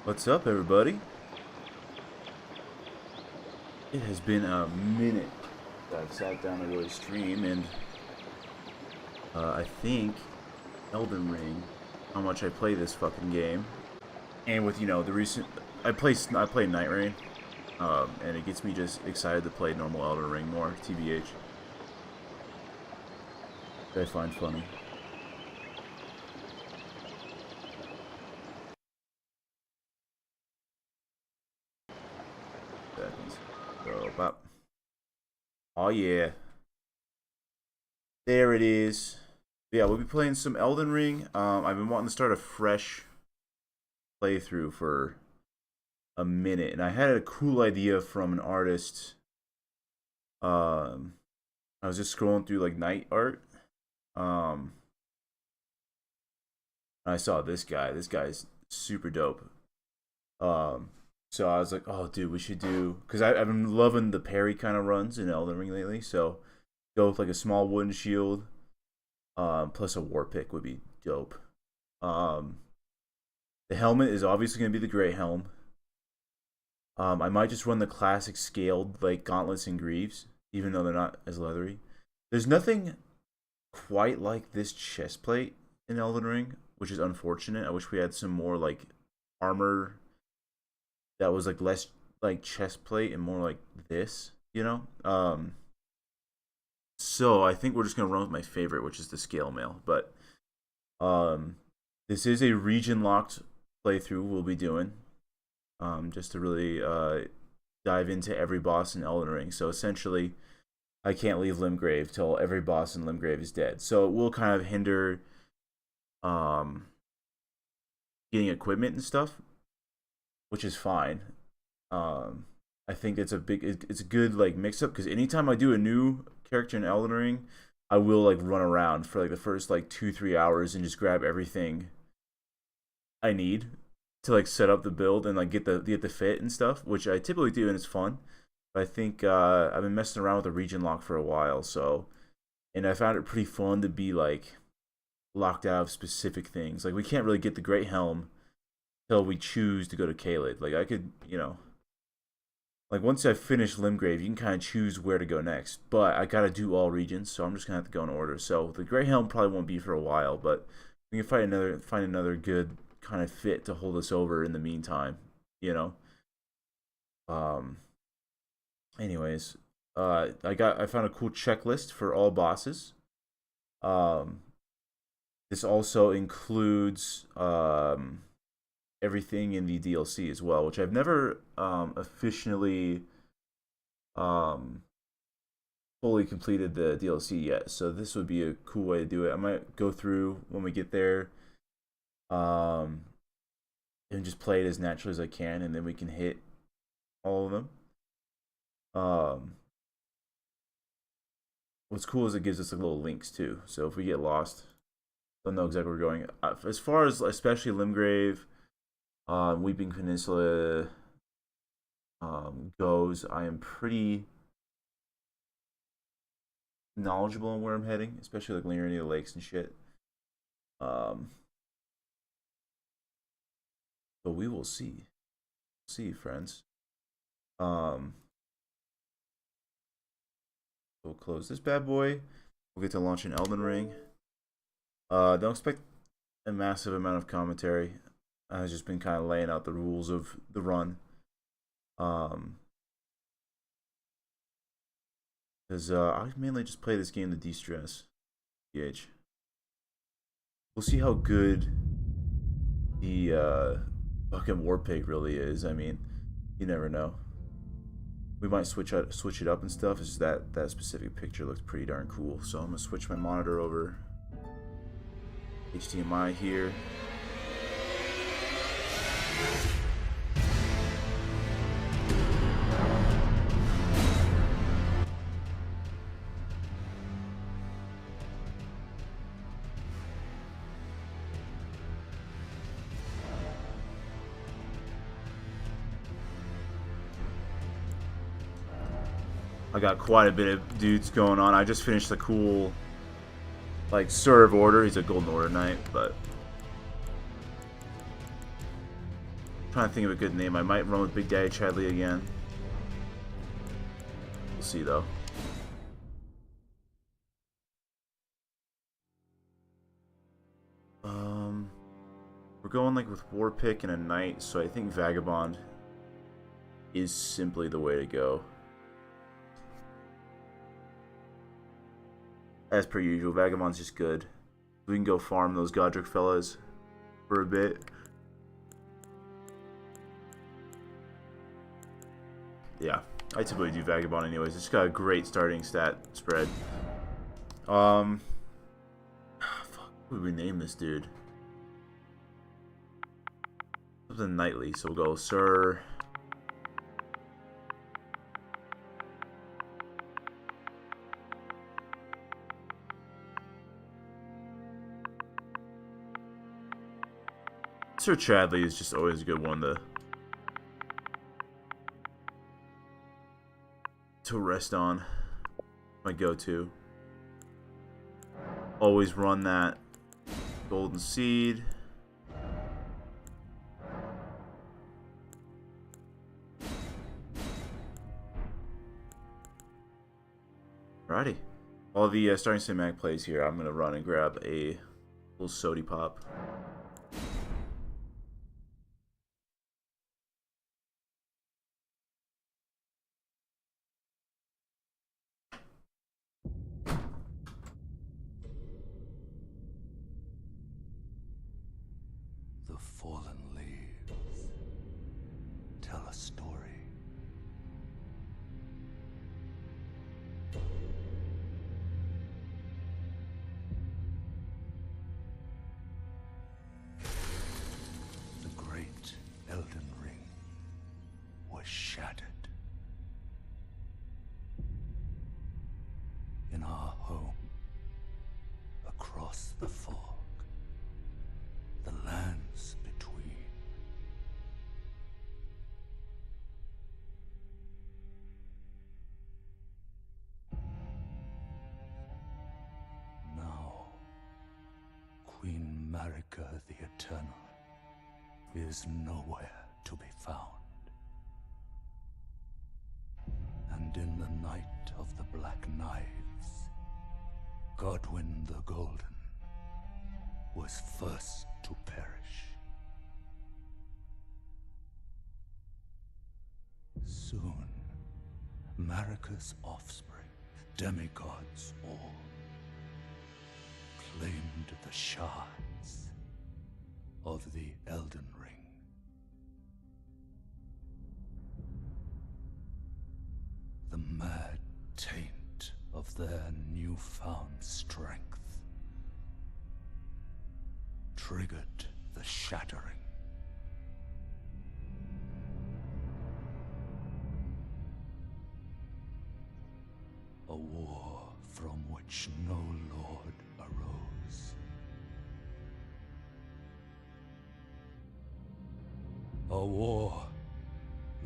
What's up, everybody? It has been a minute that I've sat down to really stream, and I think Elden Ring, how much I play this fucking game, and with the recent, I play Night Rain, and it gets me just excited to play normal Elden Ring more. TBH, that I find funny. Seconds. So, about. Oh yeah, there it is. Yeah, we'll be playing some Elden Ring. I've been wanting to start a fresh playthrough for a minute, and I had a cool idea from an artist. Um, I was just scrolling through like night art. Um, and I saw this guy. This guy's super dope. Um, so I was like, oh, dude, we should do because I've been loving the parry kind of runs in Elden Ring lately. So go with like a small wooden shield, plus a war pick would be dope. Um, the helmet is obviously gonna be the gray helm. I might just run the classic scaled like gauntlets and greaves, even though they're not as leathery. There's nothing quite like this chest plate in Elden Ring, which is unfortunate. I wish we had some more like armor that was like less like chest plate and more like this. So I think we're just gonna run with my favorite, which is the scale mail. But um, this is a region locked playthrough we'll be doing, just to really dive into every boss in Elden Ring. So essentially, I can't leave Limgrave till every boss in Limgrave is dead. So it will kind of hinder um, getting equipment and stuff, which is fine. Um, I think it's a good like mix up because anytime I do a new character in Elden Ring, I will like run around for like the first like 2-3 hours and just grab everything I need to like set up the build and like get the fit and stuff, which I typically do and it's fun. But I think I've been messing around with the region lock for a while, so and I found it pretty fun to be like locked out of specific things. Like we can't really get the Great Helm till we choose to go to Caelid. Like I could, like once I finish Limgrave, you can kind of choose where to go next. But I gotta do all regions, so I'm just gonna have to go in order. So the Great Helm probably won't be for a while, but we can find another good kind of fit to hold us over in the meantime. You know. Um. Anyways, I found a cool checklist for all bosses. Um. This also includes everything in the DLC as well, which I've never officially um, fully completed the DLC yet. So this would be a cool way to do it. I might go through when we get there, um, and just play it as naturally as I can, and then we can hit all of them. Um, what's cool is it gives us like little links too. So if we get lost, they'll know exactly where we're going. As far as especially Limgrave, Weeping Peninsula goes, I am pretty knowledgeable on where I'm heading, especially like near any of the lakes and shit. Um, but we will see. See, friends. Um, we'll close this bad boy. We'll get to launch an Elden Ring. Don't expect a massive amount of commentary. I've just been kind of laying out the rules of the run. Um, because I mainly just play this game to de-stress. PH. We'll see how good the fucking war pig really is. I mean, you never know. We might switch it up and stuff. It's just that specific picture looks pretty darn cool. So I'm gonna switch my monitor over. HDMI here. I got quite a bit of dudes going on. I just finished the cool, like, serve order. He's a Golden Order Knight, but trying to think of a good name. I might run with Big Daddy Chadley again. We'll see though. We're going like with War Pick and a Knight, so I think Vagabond is simply the way to go. As per usual, Vagabond's just good. We can go farm those Godric fellas for a bit. Yeah, I typically do Vagabond anyways. It's got a great starting stat spread. Fuck, what would we name this dude? Something knightly, so we'll go Sir. Sir Chadley is just always a good one to rest on. My go-to. Always run that Golden Seed. Alrighty. All the starting cinematic plays here, I'm going to run and grab a little sody pop. The fallen leaves tell a story. The great Elden Ring was shattered. In our home, across the fog, the lands between. Now, Queen Marika the Eternal is nowhere to be found. And in the night of the Black Knives, Godwyn the Golden was first to perish. Soon, Marika's offspring, demigods all, claimed the shards of the Elden Ring. The mad taint of their newfound strength triggered the shattering. A war from which no lord arose. A war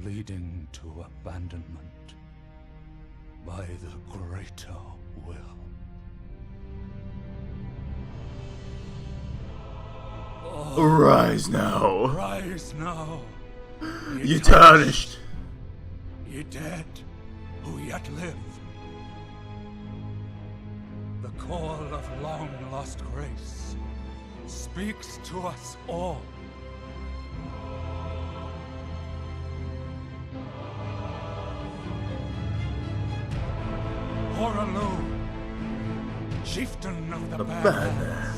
leading to abandonment by the greater will. Arise now. Rise now, Ye tarnished. ye dead who yet live. The call of long-lost grace speaks to us all. Horalu, chieftain of the Badlands.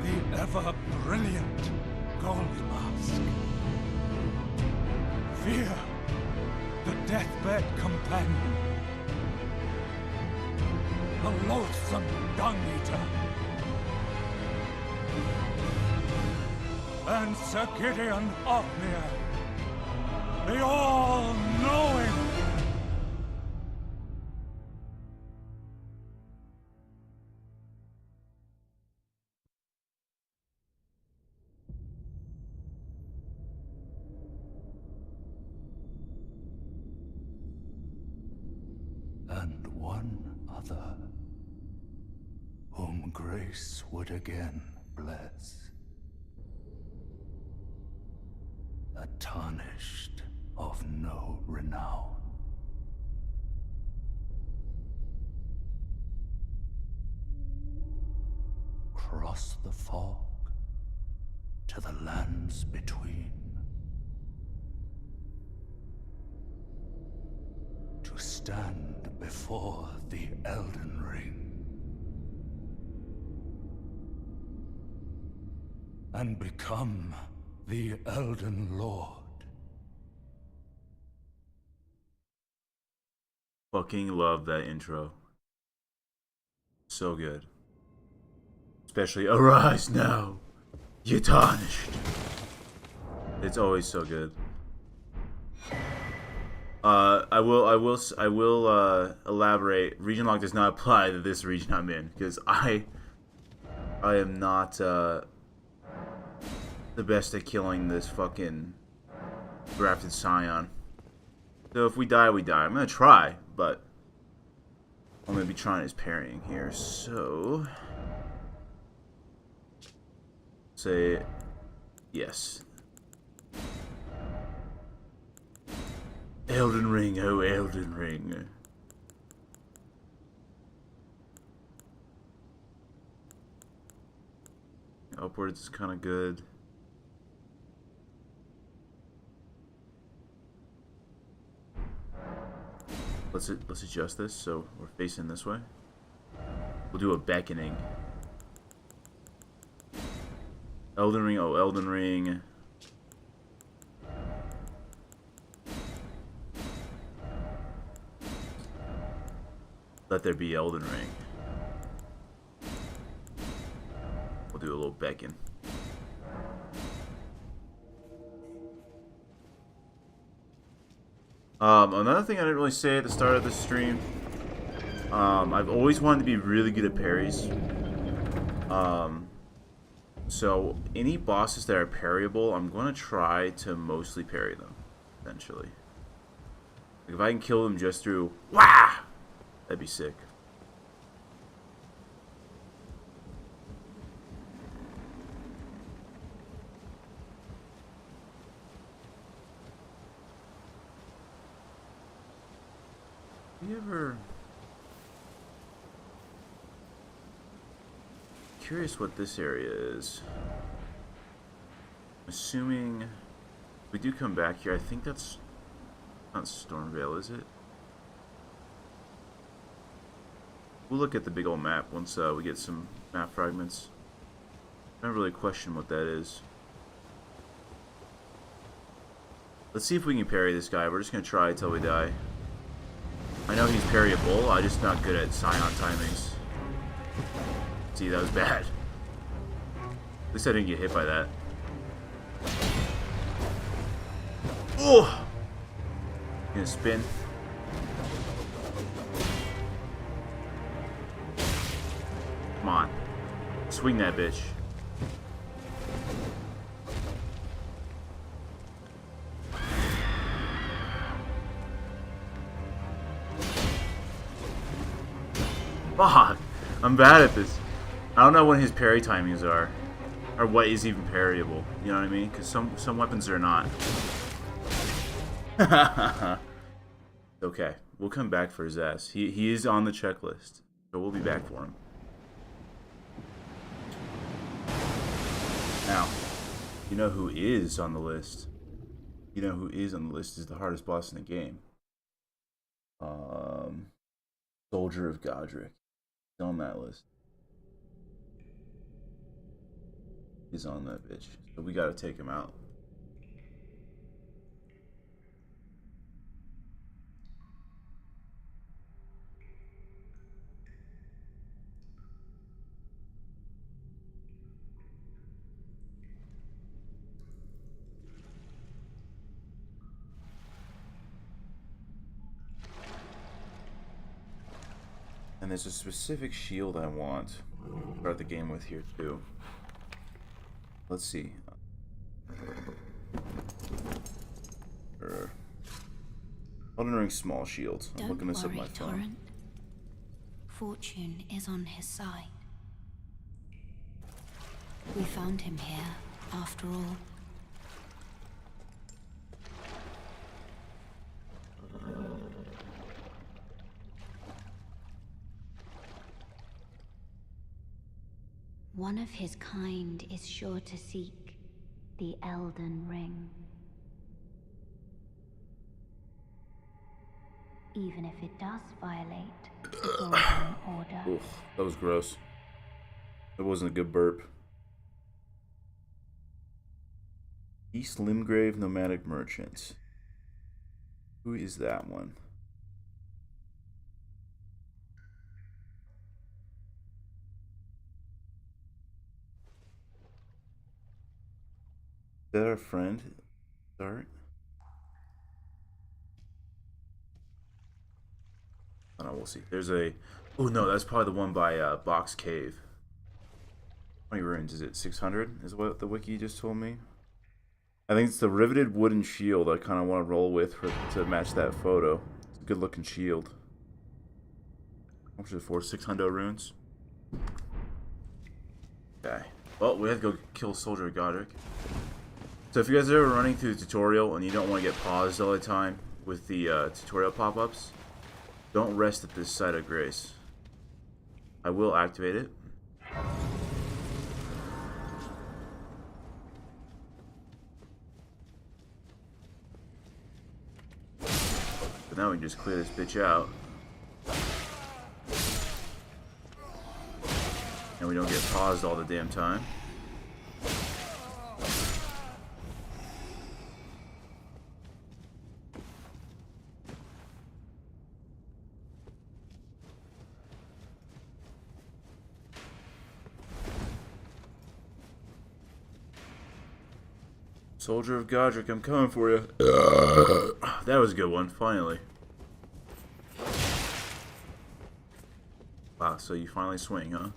The ever-brilliant Gold Mask. Fear, the deathbed companion. The loathsome dung-eater. And Sir Gideon Othmere, the all-knowing. And one other, whom grace would again bless. the tarnished of no renown. Cross the fog to the lands between, to stand before the Elden Ring and become the Elden Lord. Fucking love that intro. So good. Especially arise now, you tarnished. It's always so good. I will elaborate. Region lock does not apply to this region I'm in, because I am not the best at killing this fucking grafted scion. So if we die, we die. I'm gonna try, but I'm gonna be trying his parrying here. So say yes. Elden Ring, oh Elden Ring. Upwards is kind of good. Let's adjust this so we're facing this way. We'll do a beckoning. Elden Ring, oh Elden Ring. Let there be Elden Ring. We'll do a little beckon. Another thing I didn't really say at the start of the stream. I've always wanted to be really good at parries. So any bosses that are parryable, I'm going to try to mostly parry them, eventually. Like if I can kill them just through wah, that'd be sick. You ever curious what this area is? Assuming if we do come back here, I think that's not Stormvale, is it? We'll look at the big old map once we get some map fragments. I don't really question what that is. Let's see if we can parry this guy. We're just gonna try until we die. I know he's parryable, I'm just not good at Scion timings. See, that was bad. At least I didn't get hit by that. Oh! Gonna spin. Come on. Swing that bitch. Fuck! I'm bad at this. I don't know when his parry timings are. Or what is even parryable. You know what I mean? Because some weapons are not. Okay. We'll come back for his ass. He is on the checklist. So we'll be back for him. Now, you know who is on the list? You know who is on the list is the hardest boss in the game. Soldier of Godric. He's on that list. He's on that bitch. So we gotta take him out. And there's a specific shield I want to start the game with here too. Let's see. Elden Ring small shield. I'm looking this up on my phone. Torrent. Fortune is on his side. We found him here, after all. One of his kind is sure to seek the Elden Ring. Even if it does violate the Golden Order. Oof, that was gross. That wasn't a good burp. East Limgrave Nomadic Merchants. Who is that one? Is that our friend? Start? I don't know, we'll see. There's a... Oh no, that's probably the one by Box Cave. How many runes is it? 600 is what the wiki just told me. I think it's the riveted wooden shield I kind of want to roll with to match that photo. It's a good looking shield. How much is it for? 600 runes? Okay. Well, we have to go kill Soldier of Godric. So if you guys are ever running through the tutorial and you don't want to get paused all the time with the tutorial pop-ups, don't rest at this site of grace. I will activate it. But now we can just clear this bitch out. And we don't get paused all the damn time. Soldier of Godric, I'm coming for you. That was a good one, finally. Wow, so you finally swing, huh?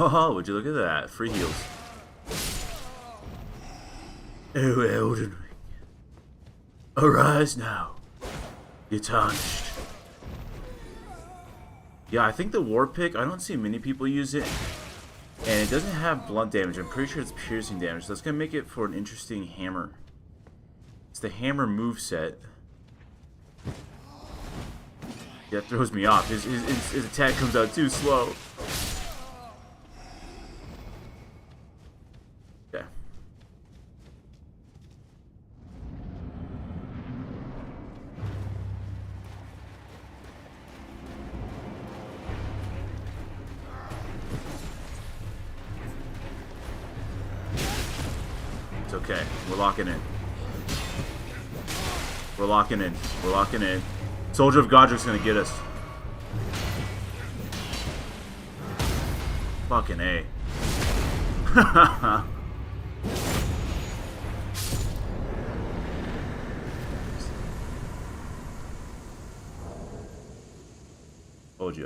Oh, would you look at that? Free heals. Oh, Elden Ring. Arise now. You're tarnished. Yeah, I think the war pick, I don't see many people use it. And it doesn't have blunt damage. I'm pretty sure it's piercing damage. So that's going to make it for an interesting hammer. It's the hammer moveset. That throws me off. His attack comes out too slow. Okay. It's okay. We're locking in. We're locking in. We're locking in. Soldier of Godric's gonna get us. Fucking A.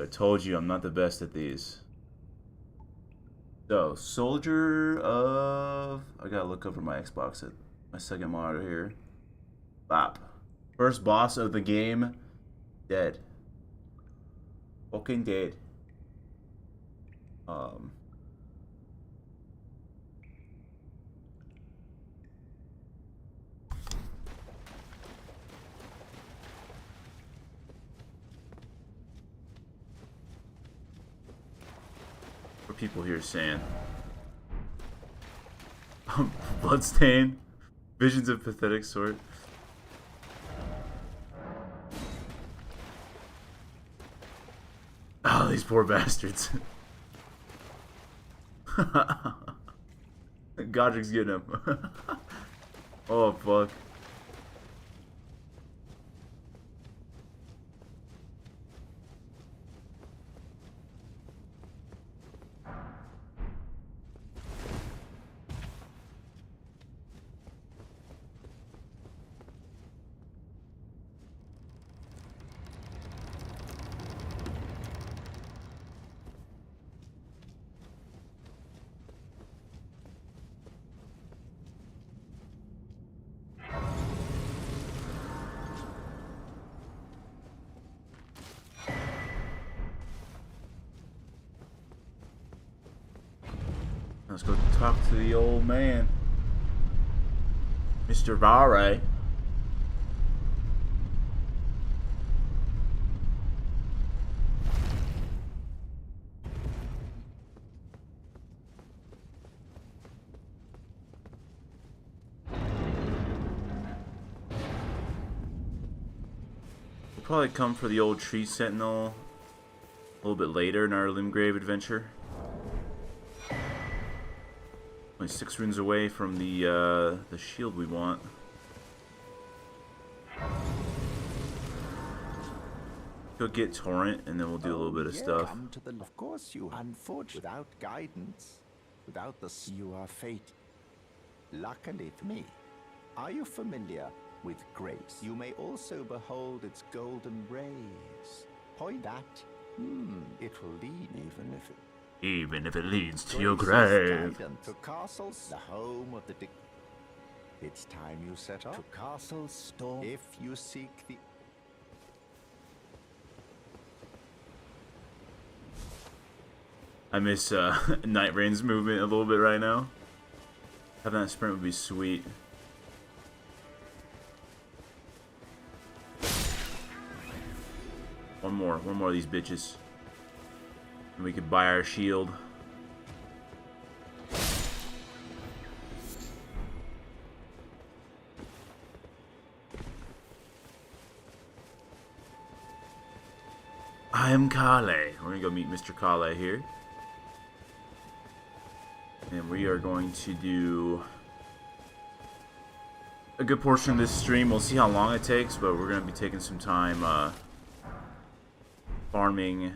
I told you I'm not the best at these. So, Soldier of... I gotta look over my Xbox at my second monitor here. Bop. First boss of the game. Dead. Fucking dead. What are people here saying? Bloodstain. Visions of pathetic sort. Oh, these poor bastards. Godric's getting him. Oh, fuck. Let's go talk to the old man, Mr. Vare. We'll probably come for the old tree sentinel a little bit later in our Limgrave adventure. Only 6 runes away from the shield we want. Go get Torrent, and then we'll do a little bit of stuff. Come to the, of course you unfortunate. Without guidance, without the you are fate. Luckily for me, are you familiar with grace? You may also behold its golden rays. Point at, it will lead, Even if it leads to your Grace is grave. guidance. To castles, the home of the it's time you set off. To castles storm. If you seek the I miss Night Rain's movement a little bit right now. Having that sprint would be sweet. One more of these bitches. And we could buy our shield. I am Kale. We're gonna go meet Mr. Kale here. And we are going to do a good portion of this stream. We'll see how long it takes, but we're going to be taking some time farming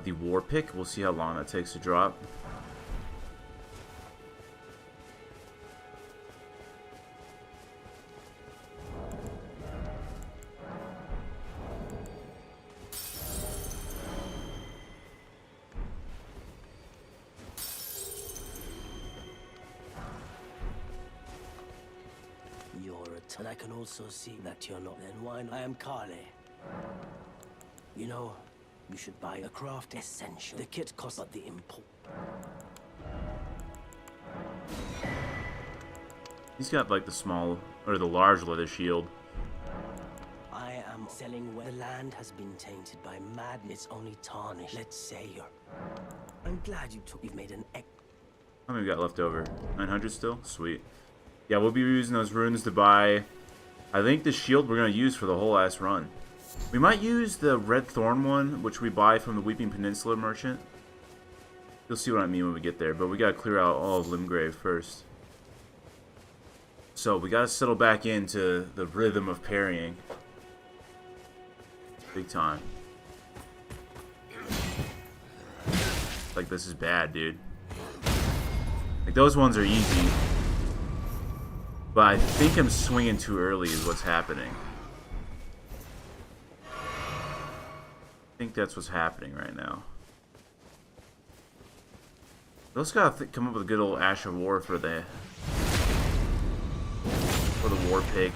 the war pick. We'll see how long that takes to drop. And I can also see that you're not. Then why not? I am Kale. You know, you should buy a craft essential. The kit costs but the import. He's got like the small or the large leather shield. I am selling where the land has been tainted by madness, only tarnished. Let's say you're. I'm glad you've made an egg. How many we got left over? 900 still? Sweet. Yeah, we'll be using those runes to buy, I think, the shield we're going to use for the whole last run. We might use the Red Thorn one, which we buy from the Weeping Peninsula merchant. You'll see what I mean when we get there, but we got to clear out all of Limgrave first. So we got to settle back into the rhythm of parrying. Big time. Like, this is bad, dude. Like, those ones are easy. But I think I'm swinging too early is what's happening. I think that's what's happening right now. We also gotta come up with a good old Ash of War for the war pig.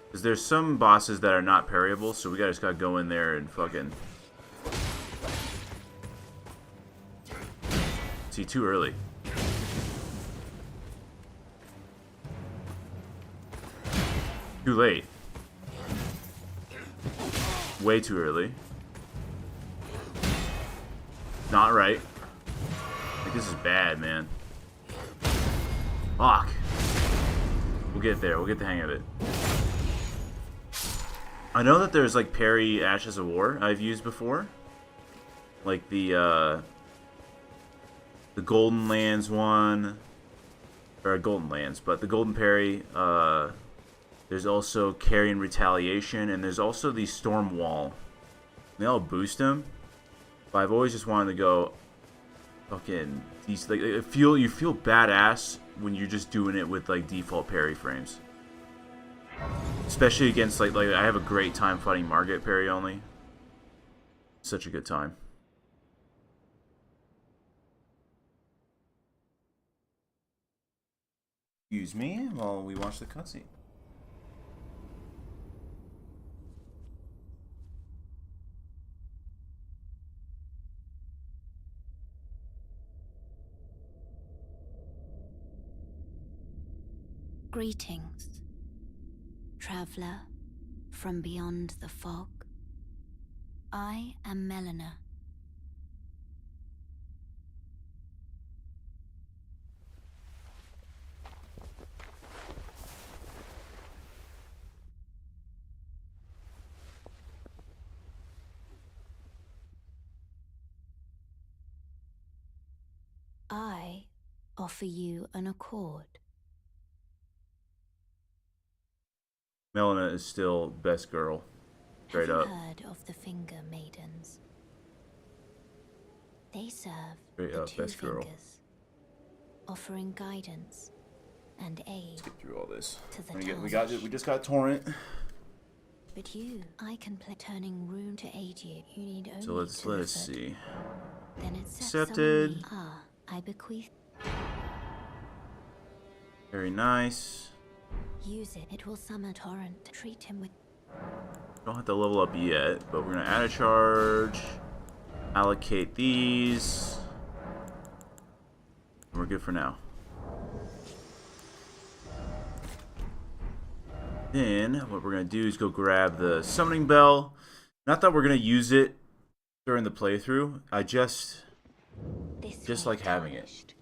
Because there's some bosses that are not parryable, so we just gotta go in there and fucking... See, too early. Too late. Way too early. Not right. Like, this is bad, man. Fuck. We'll get there. We'll get the hang of it. I know that there's, like, parry Ashes of War I've used before. Like, the Golden Lands one. Or Golden Lands, but the Golden Parry, there's also Carrion Retaliation, and there's also the Storm Wall. They all boost them, but I've always just wanted to go fucking these. Like, you feel badass when you're just doing it with like default parry frames, especially against like I have a great time fighting Margit parry only. Such a good time. Excuse me while we watch the cutscene. Greetings, traveler from beyond the fog. I am Melina. I offer you an accord. Melina is still best girl. Straight Have you up. heard of the Finger Maidens? They serve Straight the up, two best girl. fingers, offering guidance and aid Let's get through all this. to the We just got Torrent. But you, I can play turning rune to aid you. You need only So let's to let us refer- see. Then it's Accepted. I bequeath. Very nice. Use it. It will summon Torrent. Treat him with. Don't have to level up yet, but we're gonna add a charge. Allocate these. And we're good for now. Then what we're gonna do is go grab the summoning bell. Not that we're gonna use it during the playthrough. I just like having it.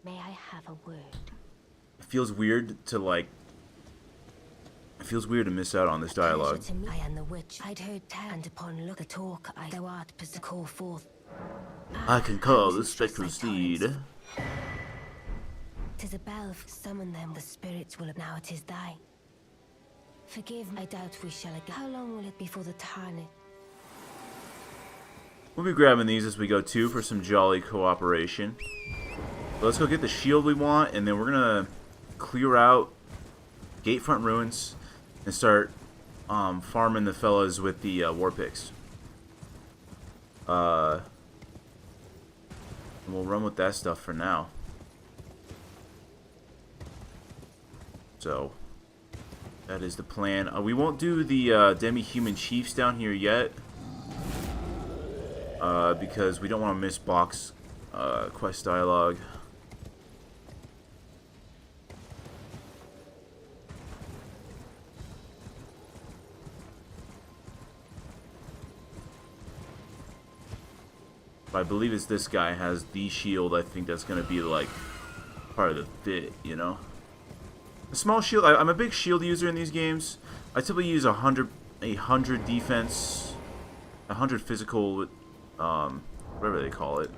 May I have a word? It feels weird to like. It feels weird to miss out on this dialogue. I am the witch. I'd heard tell, and upon look a talk, thou art to call forth. I can call the spectral seed. 'Tis a bell, summon them, the spirits will. Now it is thy. Forgive, I doubt we shall again. How long will it be for the tarnet? We'll be grabbing these as we go too for some jolly cooperation. So let's go get the shield we want, and then we're gonna clear out Gatefront Ruins and start farming the fellas with the war picks. And we'll run with that stuff for now. So that is the plan. We won't do the demi-human chiefs down here yet, because we don't want to miss box quest dialogue. I believe it's this guy has the shield. I think that's gonna be like part of the fit, you know. A small shield. I'm a big shield user in these games. I typically use 100 defense, 100 physical, whatever they call it.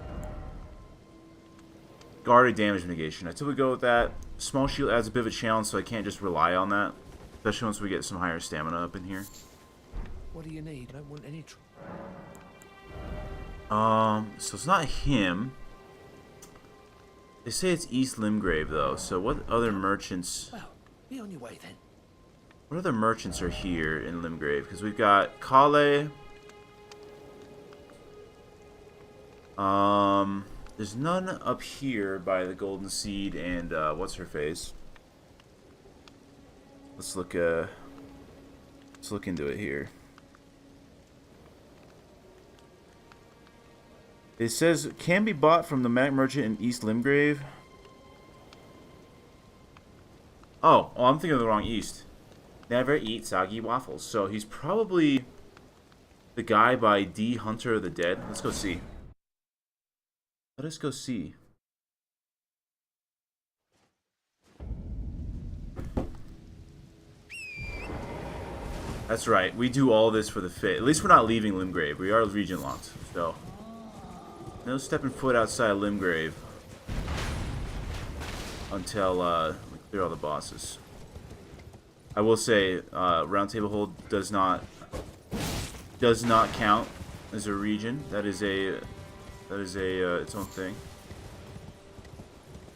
Guarded damage negation. I typically go with that. Small shield adds a bit of a challenge, so I can't just rely on that, especially once we get some higher stamina up in here. What do you need? I don't want any trouble. So it's not him. They say it's East Limgrave though. So what other merchants? Well, be on your way then. What other merchants are here in Limgrave? Because we've got Kale. There's none up here by the Golden Seed and what's her face. Let's look into it here. It says can be bought from the Manic Merchant in East Limgrave. Oh, I'm thinking of the wrong East. Never eat soggy waffles. So he's probably the guy by D. Hunter of the Dead. Let's go see. Let us go see. That's right. We do all this for the fit. At least we're not leaving Limgrave. We are region locked. So no stepping foot outside of Limgrave until we clear all the bosses. I will say, Round Table Hold does not count as a region. That is a its own thing.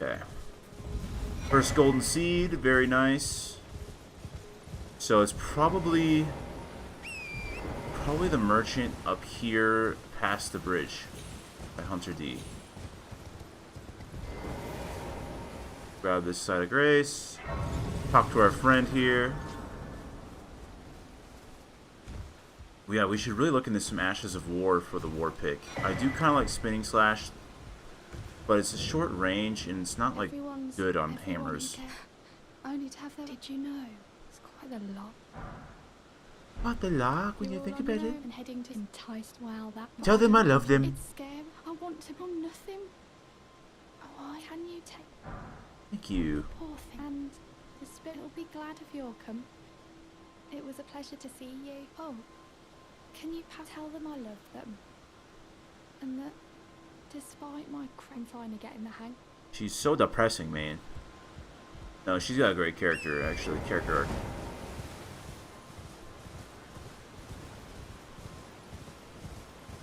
Okay. First Golden Seed, very nice. So it's probably the merchant up here past the bridge by Hunter D. Grab this side of grace. Talk to our friend here. Yeah, we should really look into some Ashes of War for the war pick. I do kind of like Spinning Slash, but it's a short range and it's not like good on hammers. Only to have them. Did you know? It's quite a lot. What the luck when you You're think all about on your it? own and heading to enticed. Well, that. Tell them I love them. It's scary. I want to do nothing. Why can you take? Thank you. Poor thing. And the spirit will be glad of your come. It was a pleasure to see you. Oh, can you tell them I love them? And that, despite my crime, finally getting the hang. She's so depressing, man. No, she's got a great character, actually. Character arc.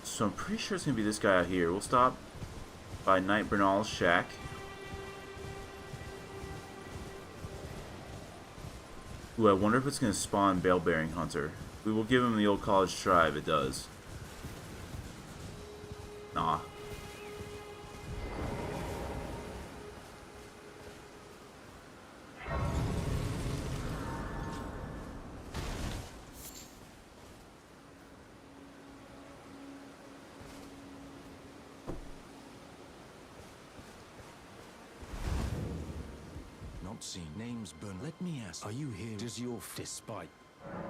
So I'm pretty sure it's gonna be this guy out here. We'll stop by Knight Bernal's shack. Ooh, I wonder if it's gonna spawn Bale-Bearing Hunter. We will give him the old college try if it does. Nah. Not seen names burn. Let me ask, are you here? Does your despite?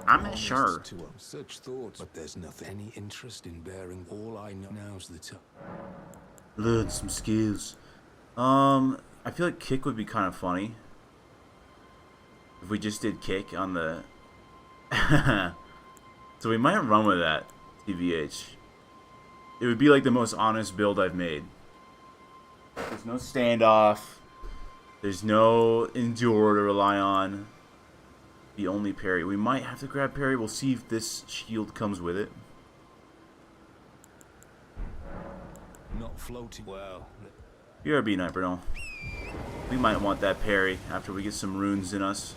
I'm not sure. To such thoughts, but there's nothing. Any interest in bearing? All I know now's the time. Learn some skills. I feel like kick would be kind of funny if we just did kick on the. So we might run with that, TVH. It would be like the most honest build I've made. There's no standoff. There's no endure to rely on. The only parry. We might have to grab parry. We'll see if this shield comes with it. Not floating. Well, BRB, Knight Bernal. We might want that parry after we get some runes in us.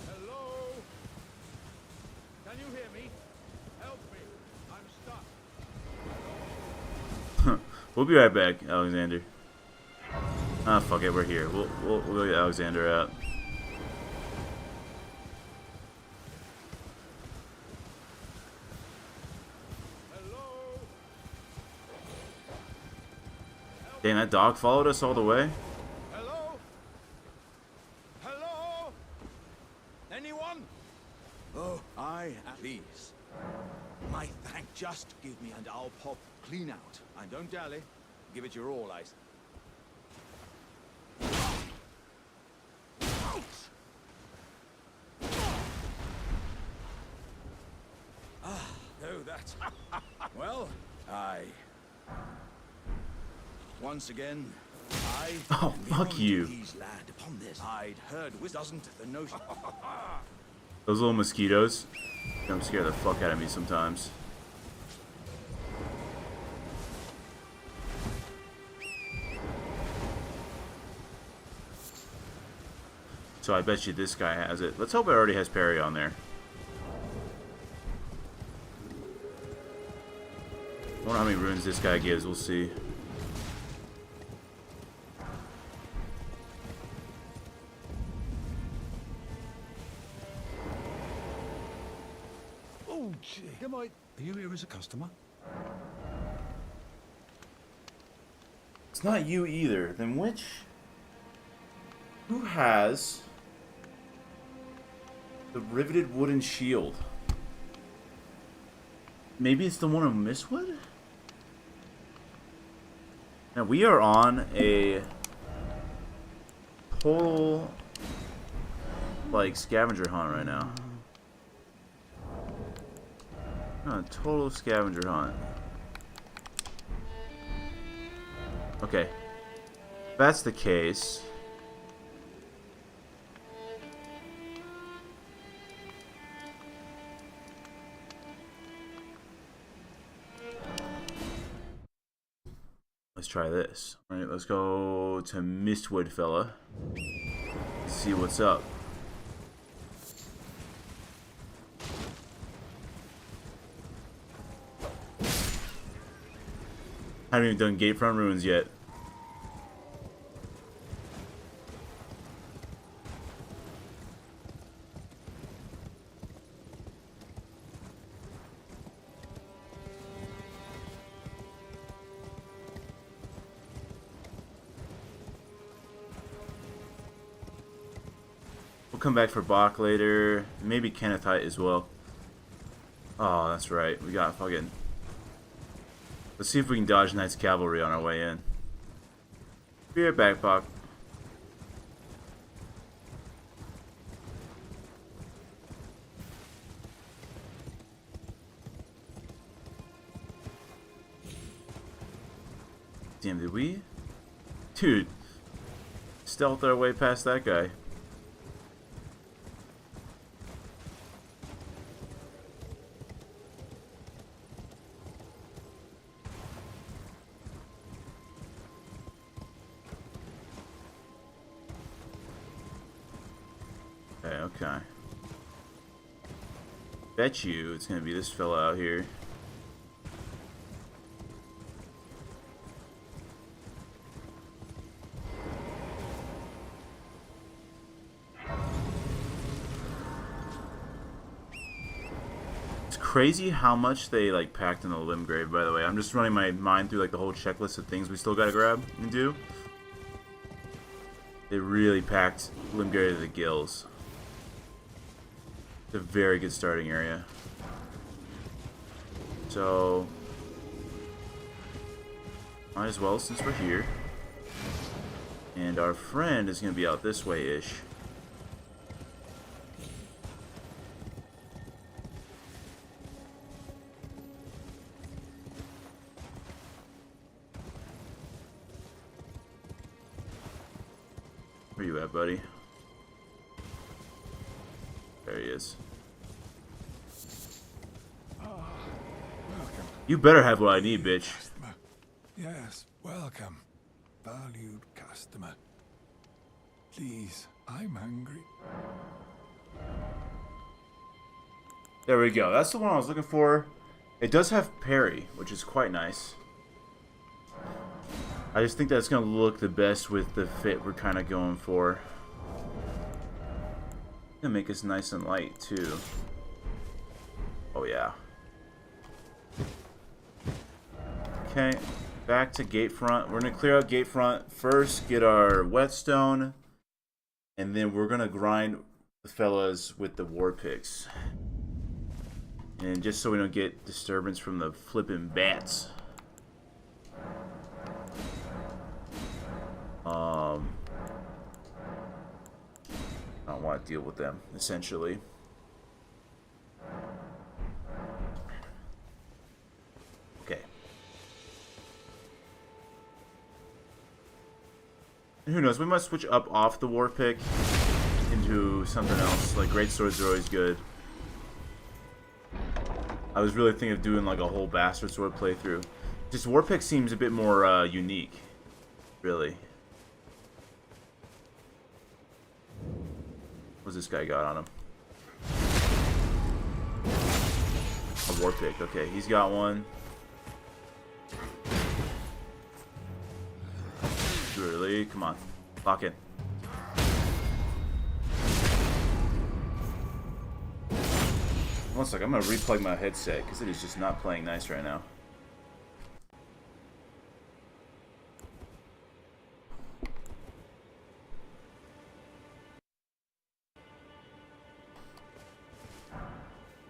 Hello? Can you hear me? Help me. I'm stuck. We'll be right back, Alexander. Ah, fuck it, we're here. We'll get Alexander out. Hello? Dang, that dog followed us all the way? Hello? Hello? Anyone? Oh, I at least. My thank. Just give me and I'll pop clean out. And don't dally. Give it your all, Ice. Ah, no, that's well, once again, Oh, fuck you. He's lad upon this. I'd heard doesn't the notion. Those little mosquitoes. They scare the fuck out of me sometimes. So I bet you this guy has it. Let's hope it already has parry on there. I wonder how many runes this guy gives. We'll see. Oh, gee. Am I... Are you here as a customer? It's not you either. Then which? Who has the riveted wooden shield? Maybe it's the one in Mistwood? Now we are on a total like scavenger hunt right now. On a total scavenger hunt. Okay. If that's the case. Let's try this. Alright, let's go to Mistwood, fella. Let's see what's up. Haven't even done Gatefront Ruins yet. We'll come back for Bach later. Maybe Kennethite as well. Oh, that's right. We got fucking... Let's see if we can dodge Knight's Cavalry on our way in. Be right back, Bach. Damn, did we? Dude. Stealth our way past that guy. Okay. Bet you it's gonna be this fella out here. It's crazy how much they like packed in the Limgrave, by the way. I'm just running my mind through like the whole checklist of things we still gotta grab and do. They really packed Limgrave to the gills. A very good starting area. So might as well since we're here. And our friend is gonna be out this way-ish. Where you at, buddy? There he is. Welcome. You better have what I need, bitch. Customer. Yes, welcome. Valued customer. Please, I'm hungry. There we go. That's the one I was looking for. It does have parry, which is quite nice. I just think that's going to look the best with the fit we're kind of going for. Gonna make us nice and light too. Oh yeah. Okay, back to Gatefront. We're gonna clear out Gatefront first, get our whetstone, and then we're gonna grind the fellas with the war picks. And just so we don't get disturbance from the flipping bats. I don't want to deal with them, essentially. Okay. And who knows, we might switch up off the war pick into something else. Like, great swords are always good. I was really thinking of doing like a whole bastard sword playthrough. Just war pick seems a bit more unique, really. What's this guy got on him? A war pick. Okay, he's got one. Really? Come on. Lock in. One sec, I'm gonna replug my headset because it is just not playing nice right now.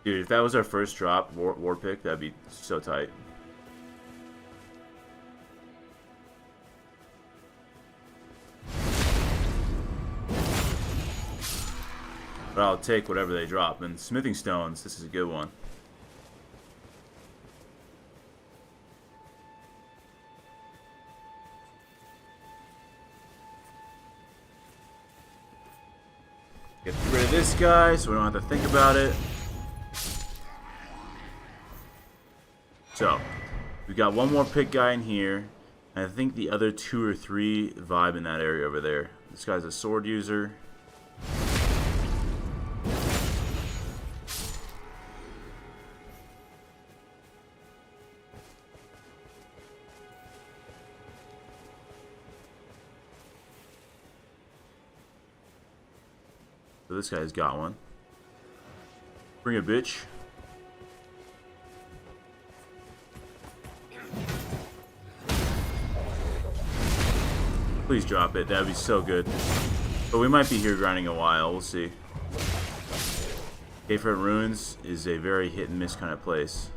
Dude, if that was our first drop war pick, that'd be so tight. But I'll take whatever they drop. And smithing stones, this is a good one. Get rid of this guy so we don't have to think about it. So, we got one more pick guy in here. And I think the other 2 or 3 vibe in that area over there. This guy's a sword user. So this guy's got one. Bring it, bitch. Please drop it. That'd be so good. But we might be here grinding a while. We'll see. Gayfret Ruins is a very hit and miss kind of place.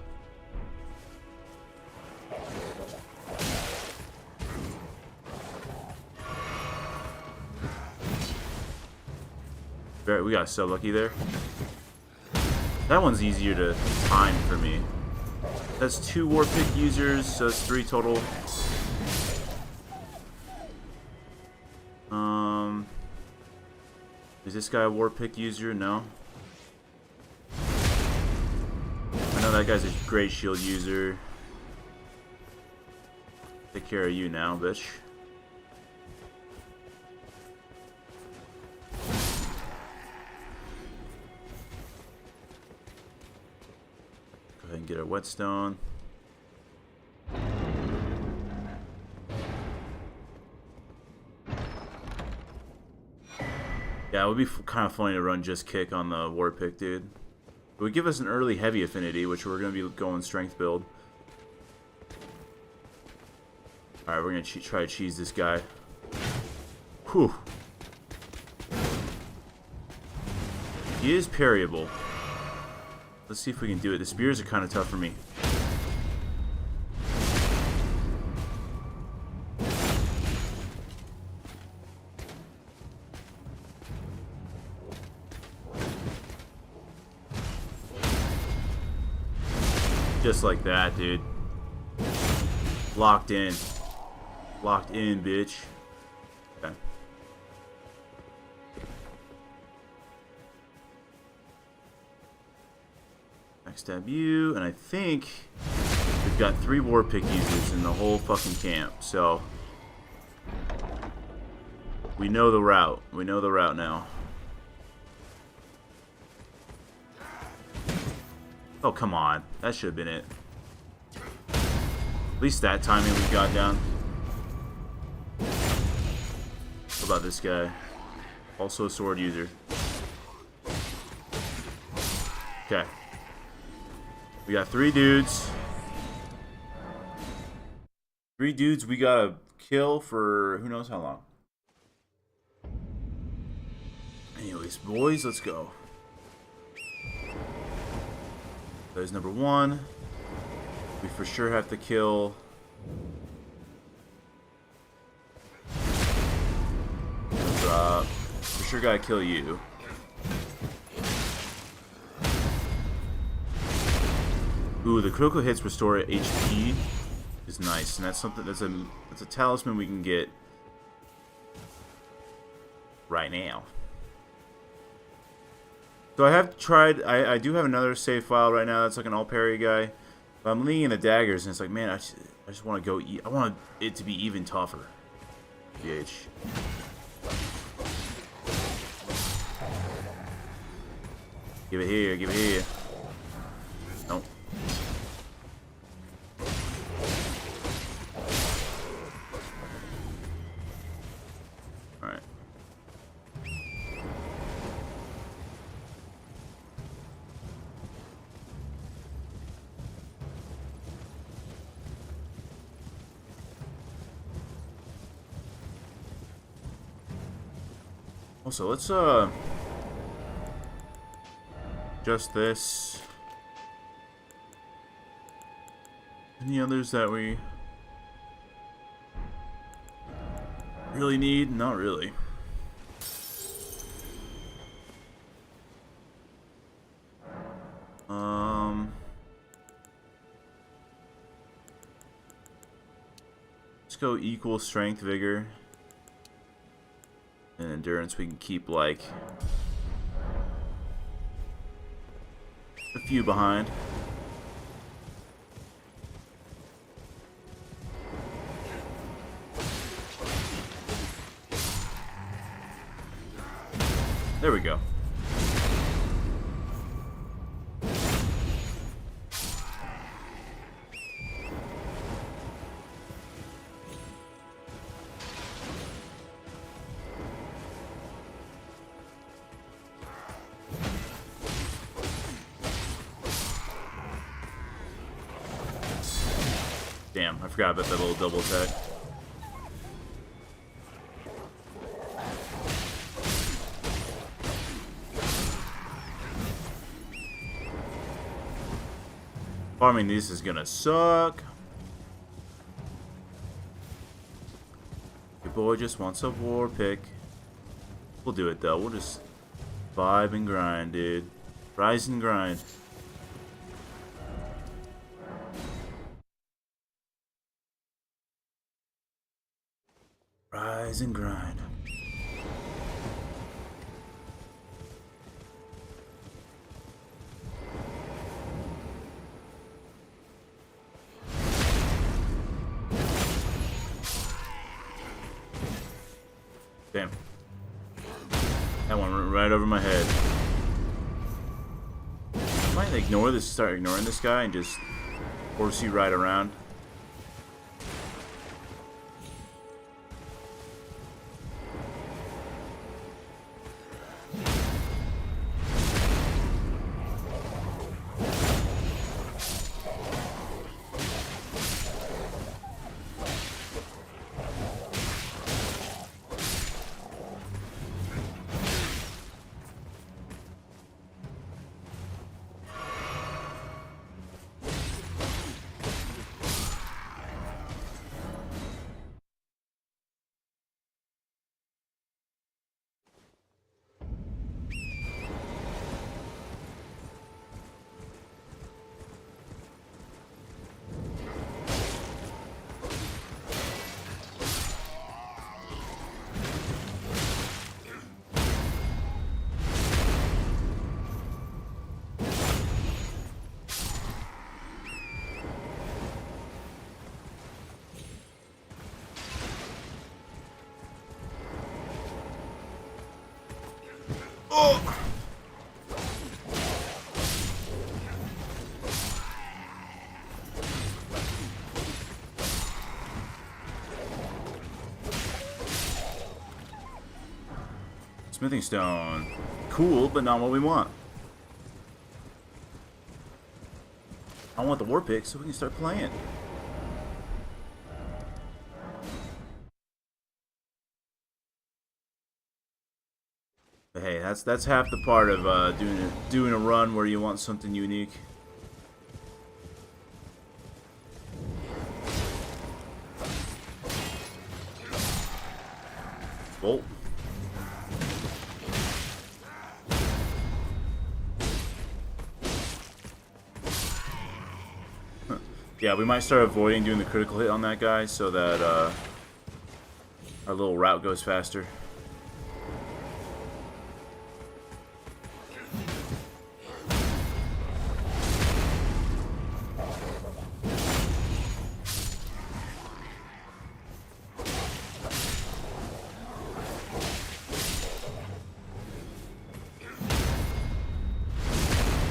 We got so lucky there. That one's easier to time for me. That's 2 war pick users, so that's 3 total. Is this guy a war pick user? No. I know that guy's a great shield user. Take care of you now, bitch. Go ahead and get our whetstone. Yeah, it would be kind of funny to run just kick on the war pick, dude. It would give us an early heavy affinity, which we're going to be going strength build. Alright, we're going to try to cheese this guy. Whew. He is parryable. Let's see if we can do it. The spears are kind of tough for me. Just like that, dude. Locked in. Locked in, bitch. Okay. Backstab you, and I think we've got 3 war pick users in the whole fucking camp, so we know the route. We know the route now. Oh, come on. That should have been it. At least that timing we got down. What about this guy? Also a sword user. Okay. We got 3 dudes. 3 dudes we gotta kill for who knows how long. Anyways, boys, let's go. There's number 1. We for sure have to kill. Drop. For sure gotta kill you. Ooh, the critical hits restore HP is nice, and that's something that's a talisman we can get right now. So I have tried, I do have another save file right now that's like an all parry guy. But I'm leaning in the daggers and it's like, man, I just want to go, I want it to be even tougher. BH. Give it here, give it here. Nope. Alright. Also, let's just this. Any others that we really need? Not really. Let's go equal strength, vigor, and endurance. We can keep like a few behind. There we go. Damn, I forgot about that little double attack. Farming these is gonna suck. Your boy just wants a war pick. We'll do it though. We'll just vibe and grind, dude. Rise and grind. Rise and grind. Damn. That one went right over my head. I might ignore this, start ignoring this guy and just horsey ride around. Oh! Smithing stone. Cool, but not what we want. I want the war pick so we can start playing. But hey, that's half the part of doing a run where you want something unique. Bolt. Yeah, we might start avoiding doing the critical hit on that guy so that our little route goes faster.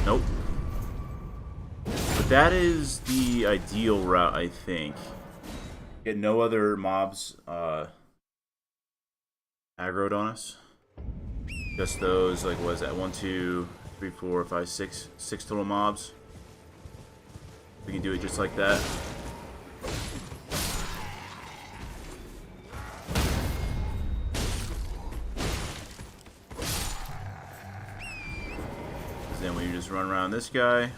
Nope. But that is the ideal route, I think. Get no other mobs aggroed on us. Just those, like, what is that? 1, 2, 3, 4, 5, 6. 6 total mobs. We can do it just like that. Then we just run around this guy.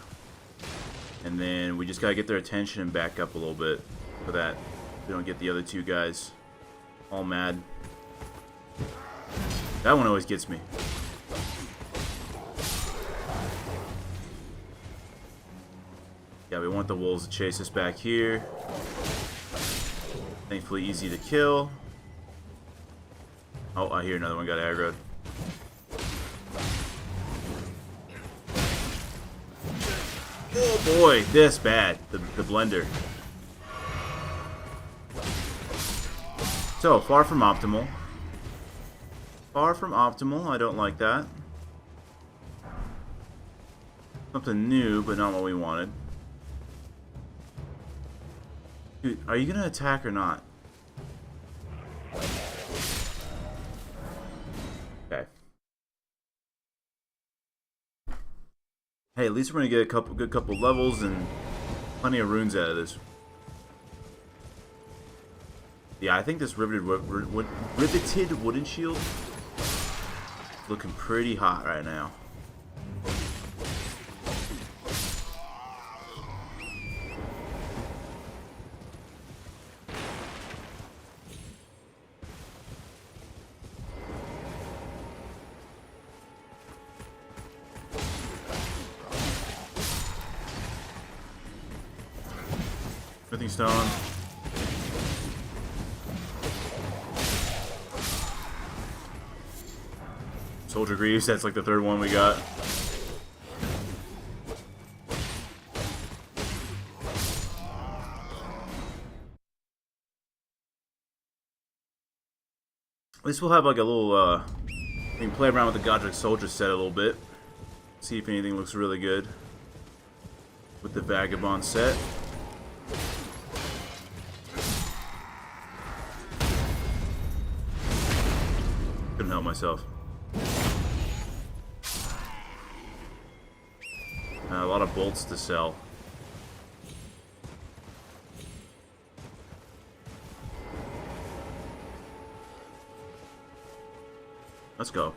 And then we just gotta get their attention and back up a little bit so that we don't get the other two guys all mad. That one always gets me. Yeah, we want the wolves to chase us back here. Thankfully easy to kill. Oh, I hear another one got aggroed. Oh boy, this bad. The blender. So, far from optimal. Far from optimal. I don't like that. Something new, but not what we wanted. Dude, are you gonna attack or not? Okay. Hey, at least we're gonna get a good couple levels and plenty of runes out of this. Yeah, I think this riveted wooden shield is looking pretty hot right now. Smithing stone. Soldier Greaves, that's like the third one we got. At least we'll have like a little, we can play around with the Godric Soldier set a little bit. See if anything looks really good with the Vagabond set. Couldn't help myself. A lot of bolts to sell. Let's go.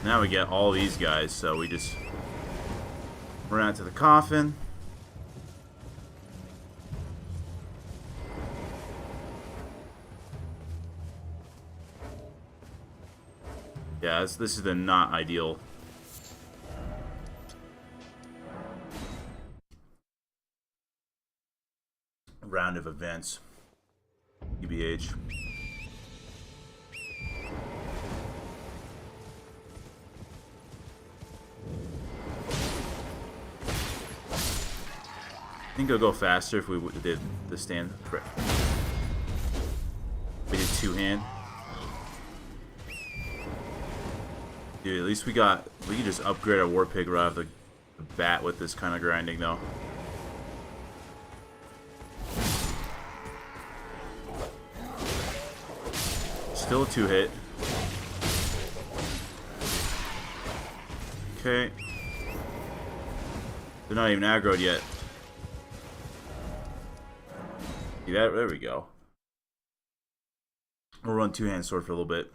Now we get all these guys, so we just run out to the coffin. Yeah, this is the not ideal round of events. EBH. I think it'll go faster if we did the stand. We did two-hand. Dude, at least we can just upgrade our War Pig right off the bat with this kind of grinding, though. Still a 2-hit. Okay. They're not even aggroed yet. See that? There we go. We'll run two-hand sword for a little bit.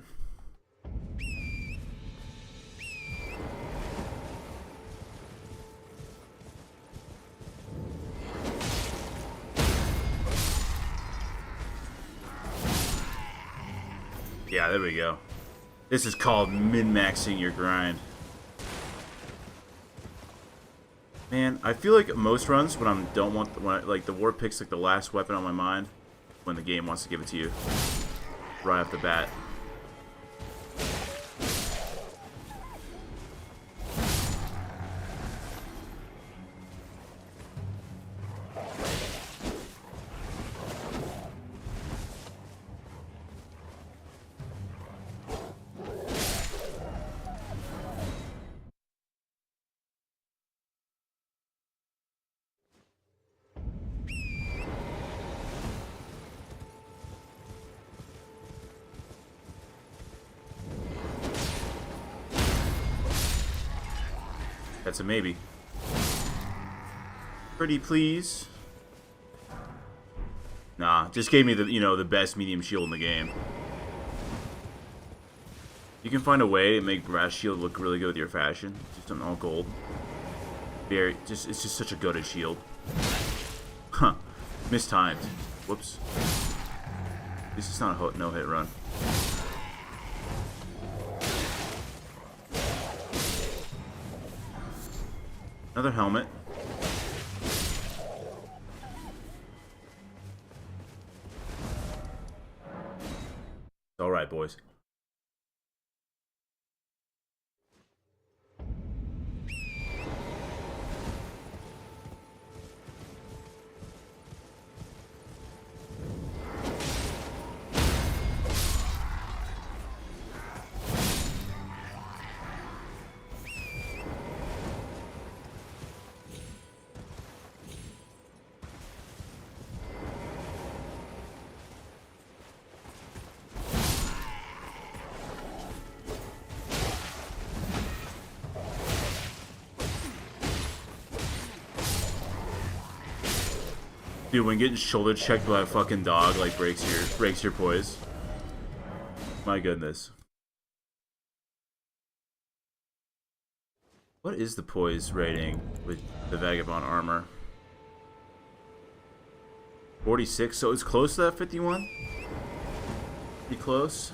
Yeah, there we go. This is called min-maxing your grind. Man, I feel like most runs when I don't want like the War Pig's like the last weapon on my mind when the game wants to give it to you right off the bat. That's a maybe. Pretty please. Nah, just gave me the the best medium shield in the game. You can find a way to make brass shield look really good with your fashion. Just on all gold. It's just such a goated shield. Huh. Mistimed. Whoops. This is not a no-hit run. Another helmet. All right, boys. Dude, when getting shoulder checked by a fucking dog, like, breaks your poise. My goodness. What is the poise rating with the Vagabond armor? 46, so it's close to that 51? Pretty close.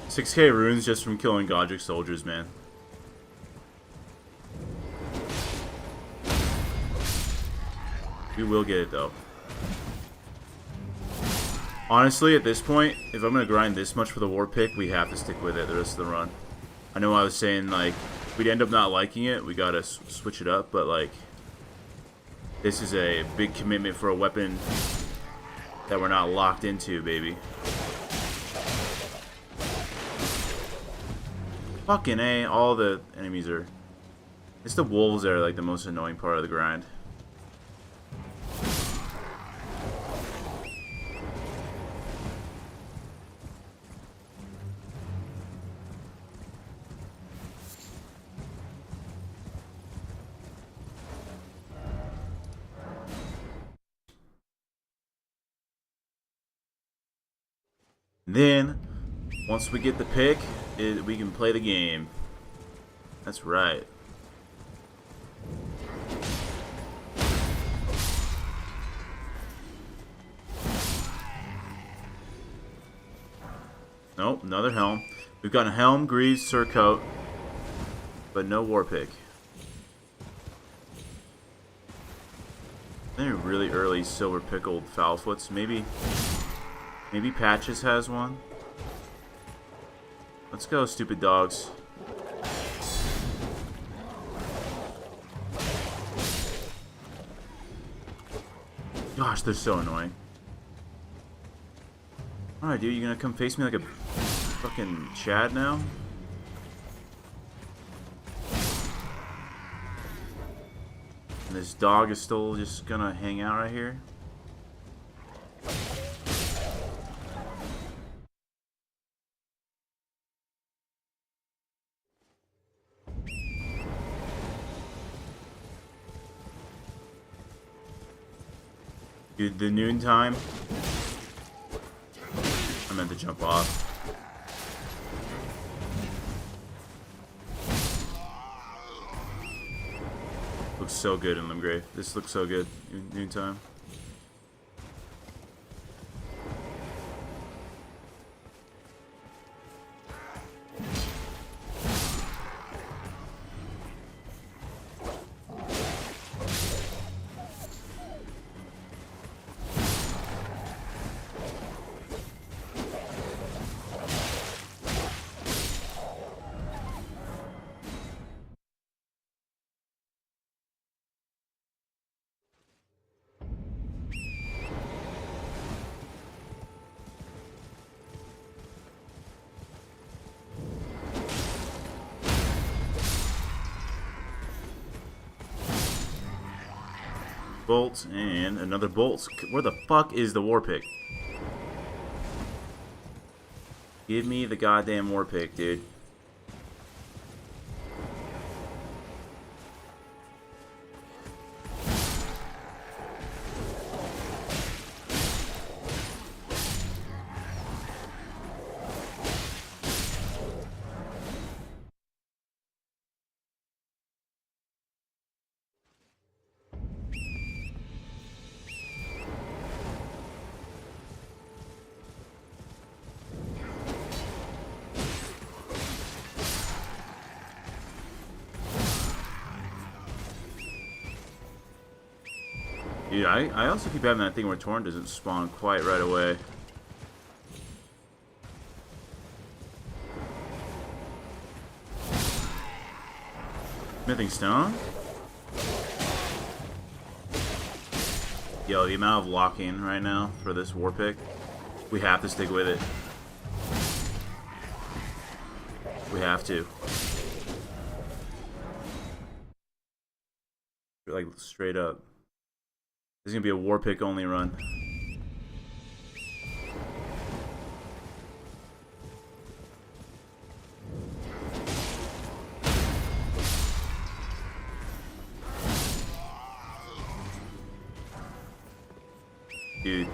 $6K runes just from killing Godric soldiers, man. We will get it, though. Honestly, at this point, if I'm going to grind this much for the war pick, we have to stick with it the rest of the run. I know I was saying, like, if we'd end up not liking it, we got to switch it up, but, like, this is a big commitment for a weapon that we're not locked into, baby. Fucking A, all the enemies are... It's the wolves that are like the most annoying part of the grind. Then, once we get the pick, we can play the game. That's right. Nope, another helm. We've got a helm, greaves, surcoat, but no war pick. They're really early silver pickled foulfoots. Maybe Patches has one. Let's go, stupid dogs. Gosh, they're so annoying. Alright, dude, you gonna come face me like a fucking Chad now? And this dog is still just gonna hang out right here? Dude, the noon time. I meant to jump off. Looks so good in Limgrave. This looks so good. Noon time. Bolt and another bolt. Where the fuck is the war pick? Give me the goddamn war pick, dude. Dude, I also keep having that thing where Torrent doesn't spawn quite right away. Smithing stone? Yo, the amount of lock-in right now for this war pick, we have to stick with it. We have to. Like, straight up. This is gonna be a war pick only run. Dude.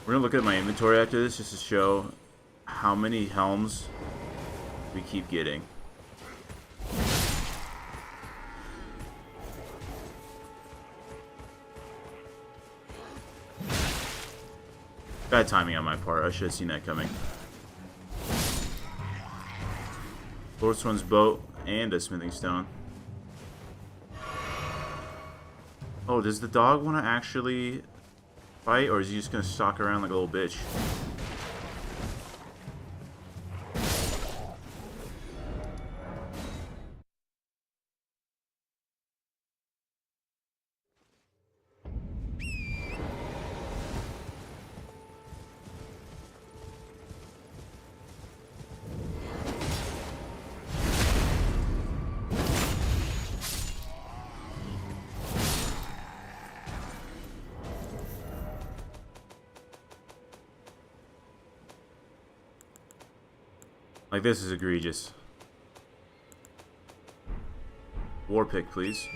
We're gonna look at my inventory after this just to show how many helms we keep getting. Bad timing on my part. I should have seen that coming. Lordswan's boat and a smithing stone. Oh, does the dog want to actually fight, or is he just going to stalk around like a little bitch? Like, this is egregious. War pick, please.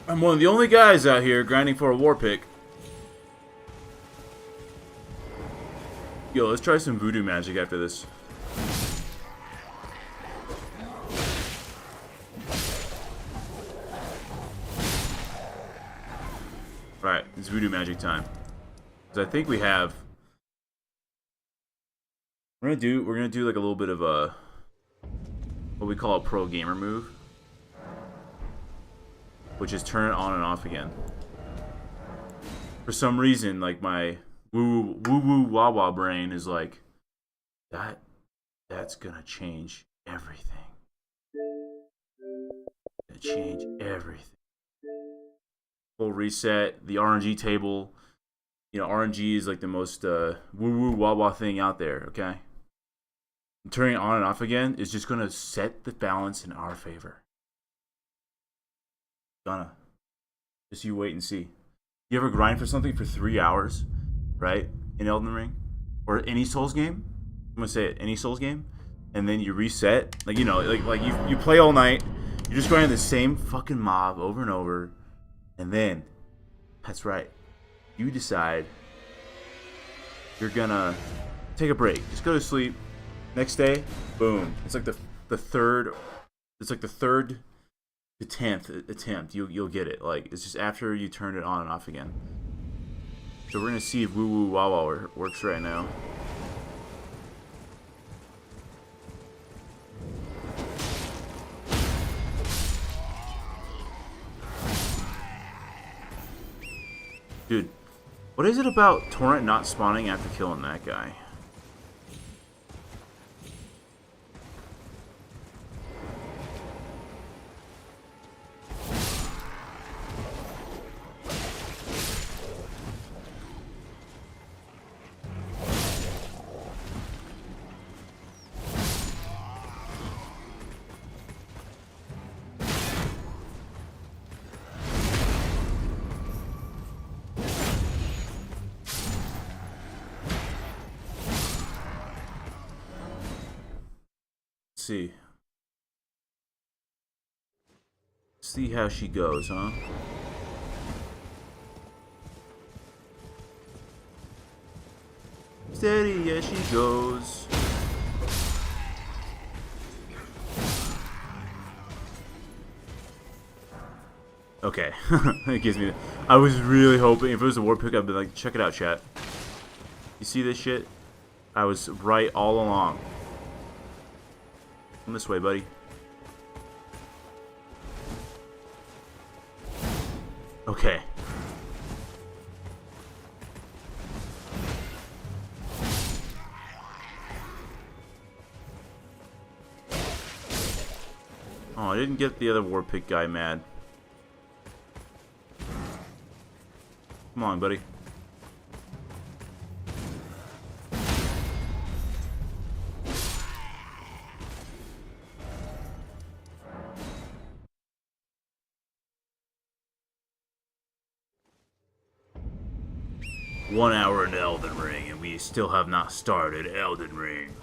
I'm one of the only guys out here grinding for a war pick. Yo, let's try some voodoo magic after this. Right, it's voodoo magic time. Because I think we have... We're gonna do like a little bit of a what we call a pro gamer move, which is turn it on and off again. For some reason, like my woo wah wah brain is like that's gonna change everything. Gonna change everything. Full reset, the RNG table. You know, RNG is like the most woo wah wah thing out there. Okay. Turning it on and off again is just gonna set the balance in our favor. Gonna. Just you wait and see. You ever grind for something for 3 hours, right? In Elden Ring? Or any Souls game? I'm gonna say it, any Souls game. And then you reset. Like, you know, like you play all night, you're just grinding the same fucking mob over and over. And then, that's right, you decide you're gonna take a break. Just go to sleep. Next day, boom. It's like the third. It's like the third to 10th attempt. You'll get it. Like, it's just after you turn it on and off again. So we're gonna see if woo woo wah wah works right now. Dude, what is it about Torrent not spawning after killing that guy? See how she goes, huh? Steady as she goes. Okay, it gives me. I was really hoping if it was a war pick, I'd be like, check it out, chat. You see this shit? I was right all along. Come this way, buddy. Okay. Oh, I didn't get the other war pig guy mad. Come on, buddy. One hour in Elden Ring, and we still have not started Elden Ring.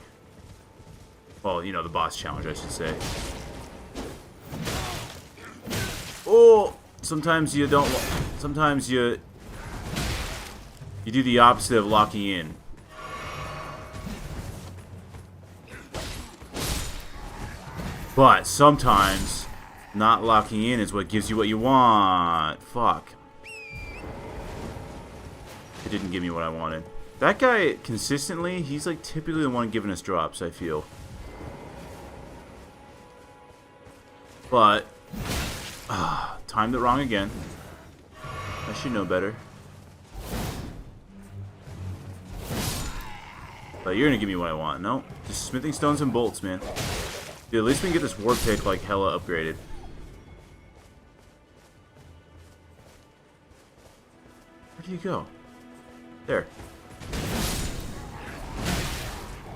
Well, you know, the boss challenge, I should say. Oh! Sometimes you don't... Sometimes you do the opposite of locking in. But sometimes not locking in is what gives you what you want. Fuck. It didn't give me what I wanted. That guy, consistently, he's like typically the one giving us drops, I feel. But, timed it wrong again. I should know better. But you're gonna give me what I want. No, just smithing stones and bolts, man. Dude, at least we can get this war pick like hella upgraded. Where do you go? There.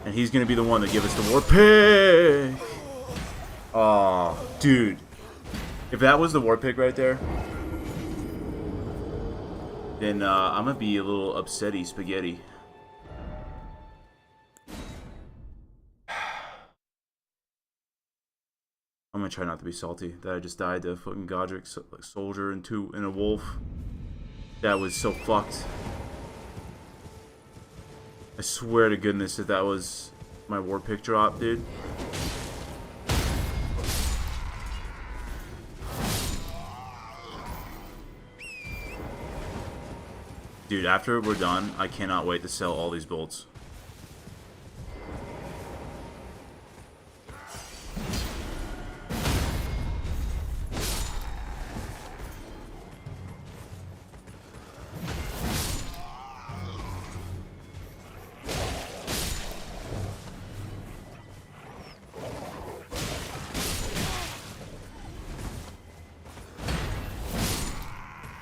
And he's gonna be the one that gives us the war pick. Oh, dude. If that was the war pick right there, then I'm gonna be a little upsetty spaghetti. I'm gonna try not to be salty that I just died to fucking Godric soldier and a wolf. That was so fucked. I swear to goodness if that was my war pick drop, dude. Dude, after we're done, I cannot wait to sell all these bolts.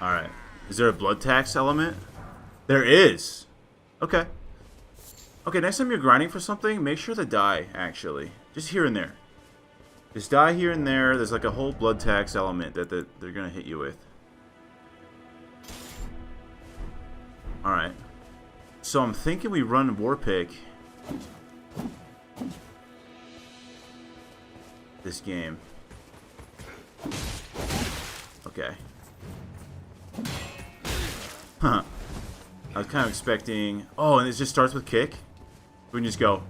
Alright. Is there a blood tax element? There is. Okay. Okay, next time you're grinding for something, make sure to die, actually. Just here and there. Just die here and there. There's like a whole blood tax element that they're going to hit you with. Alright. So I'm thinking we run Warpick this game. Okay. Huh. I was kind of expecting... Oh, and it just starts with kick? We can just go...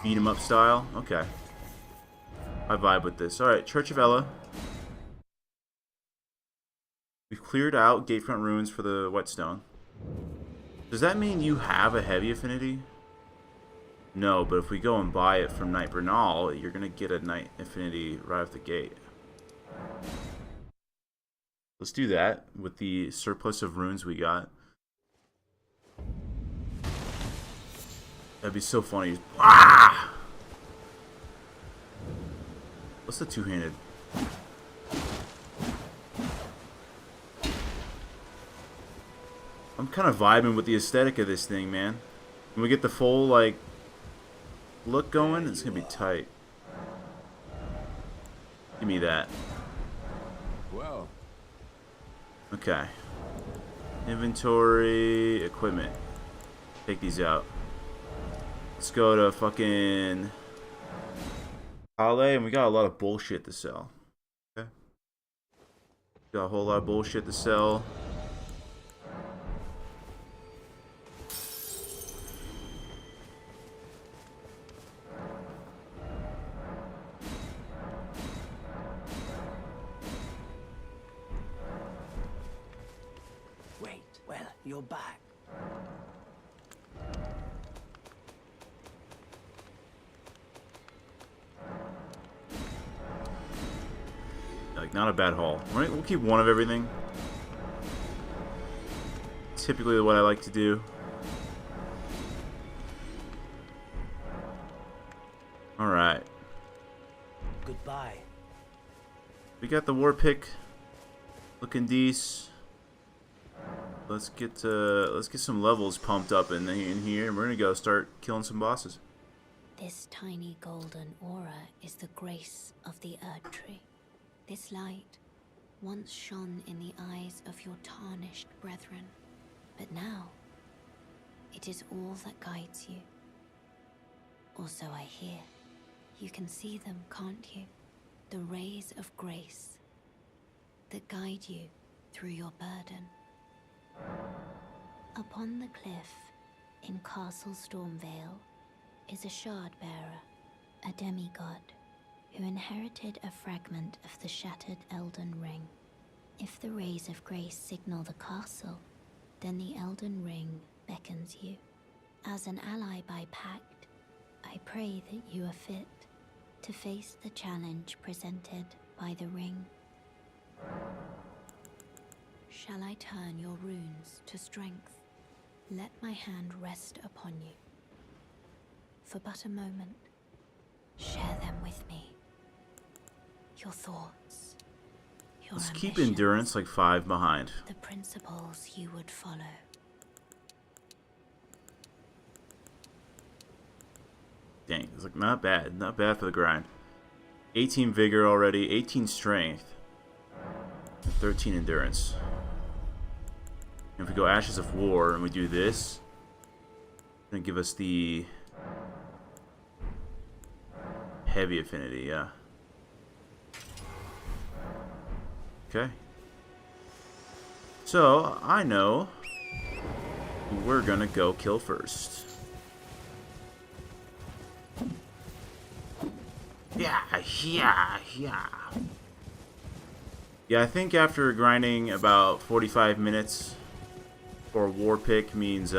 beat 'em up style? Okay. I vibe with this. Alright, Church of Ella. We've cleared out Gatefront Ruins for the Whetstone. Does that mean you have a heavy affinity? No, but if we go and buy it from Knight Bernal, you're going to get a Knight affinity right off the gate. Let's do that with the surplus of runes we got. That'd be so funny. Ah! What's the two-handed? I'm kind of vibing with the aesthetic of this thing, man. When we get the full, like, look going, it's going to be tight. Give me that. Well. Okay. Inventory, equipment. Take these out. Let's go to fucking Hale, and we got a lot of bullshit to sell. Okay. Got a whole lot of bullshit to sell. Wait, well, you're back. like not a bad haul. We'll keep one of everything. Typically what I like to do. Alright. Goodbye. We got the war pick looking decent. Let's get some levels pumped up in here, and we're gonna go start killing some bosses. This tiny golden aura is the grace of the Erd Tree. This light once shone in the eyes of your tarnished brethren, but now it is all that guides you. Or so I hear. You can see them, can't you? The rays of grace that guide you through your burden. Upon the cliff in Castle Stormvale is a shard bearer, a demigod, who inherited a fragment of the shattered Elden Ring. If the rays of grace signal the castle, then the Elden Ring beckons you. As an ally by pact, I pray that you are fit to face the challenge presented by the ring. Shall I turn your runes to strength? Let my hand rest upon you. For but a moment, share them with me. Your thoughts, your Let's keep ambitions, endurance like 5 behind. the principles you would follow. Dang, it's like not bad for the grind. 18 vigor already, 18 strength, and 13 endurance. And if we go Ashes of War and we do this, it's gonna give us the heavy affinity, yeah. Okay. So I know who we're gonna go kill first. Yeah, I think after grinding about 45 minutes for a war pick means we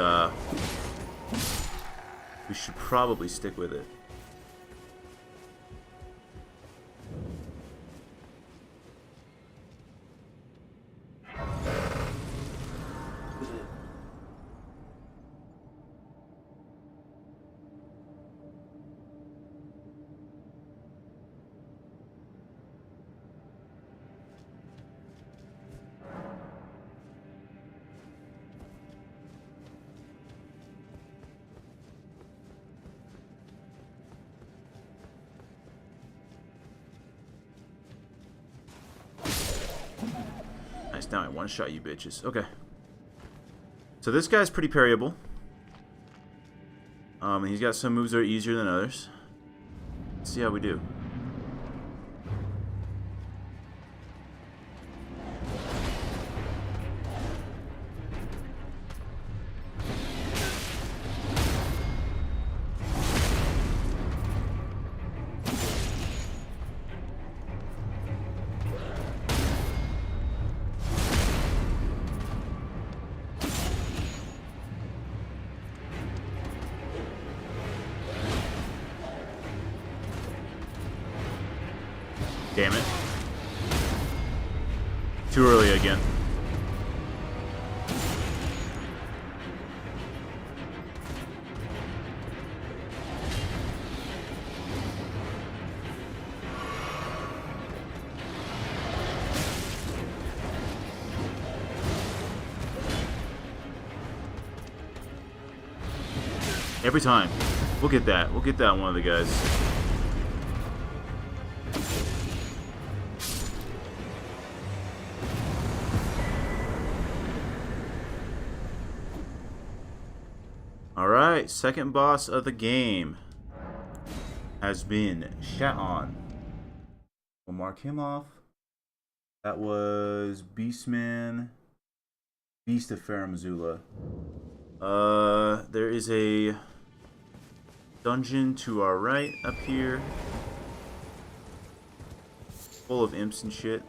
should probably stick with it. Now I one-shot you bitches. Okay. So this guy's pretty parryable. He's got some moves that are easier than others. Let's see how we do. Damn it. Too early again. Every time. We'll get that. We'll get that one of the guys. Alright, second boss of the game has been shat on. We'll mark him off. That was Beastman, Beast of Farum Azula. There is a dungeon to our right up here, full of imps and shit.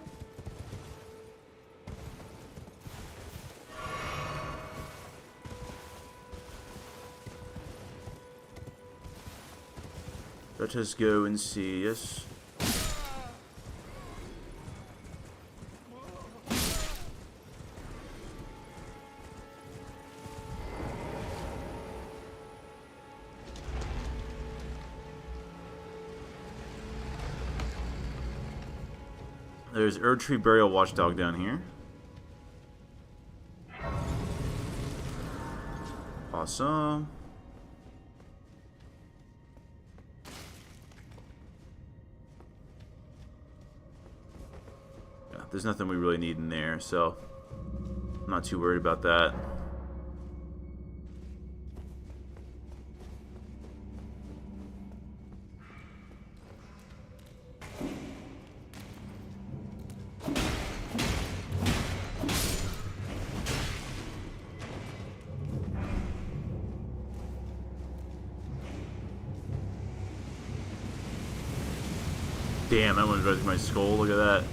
Let us go and see. Yes. There's Erdtree Burial Watchdog down here. Awesome. Yeah, there's nothing we really need in there, so I'm not too worried about that. Damn, that one's right through my skull. Look at that.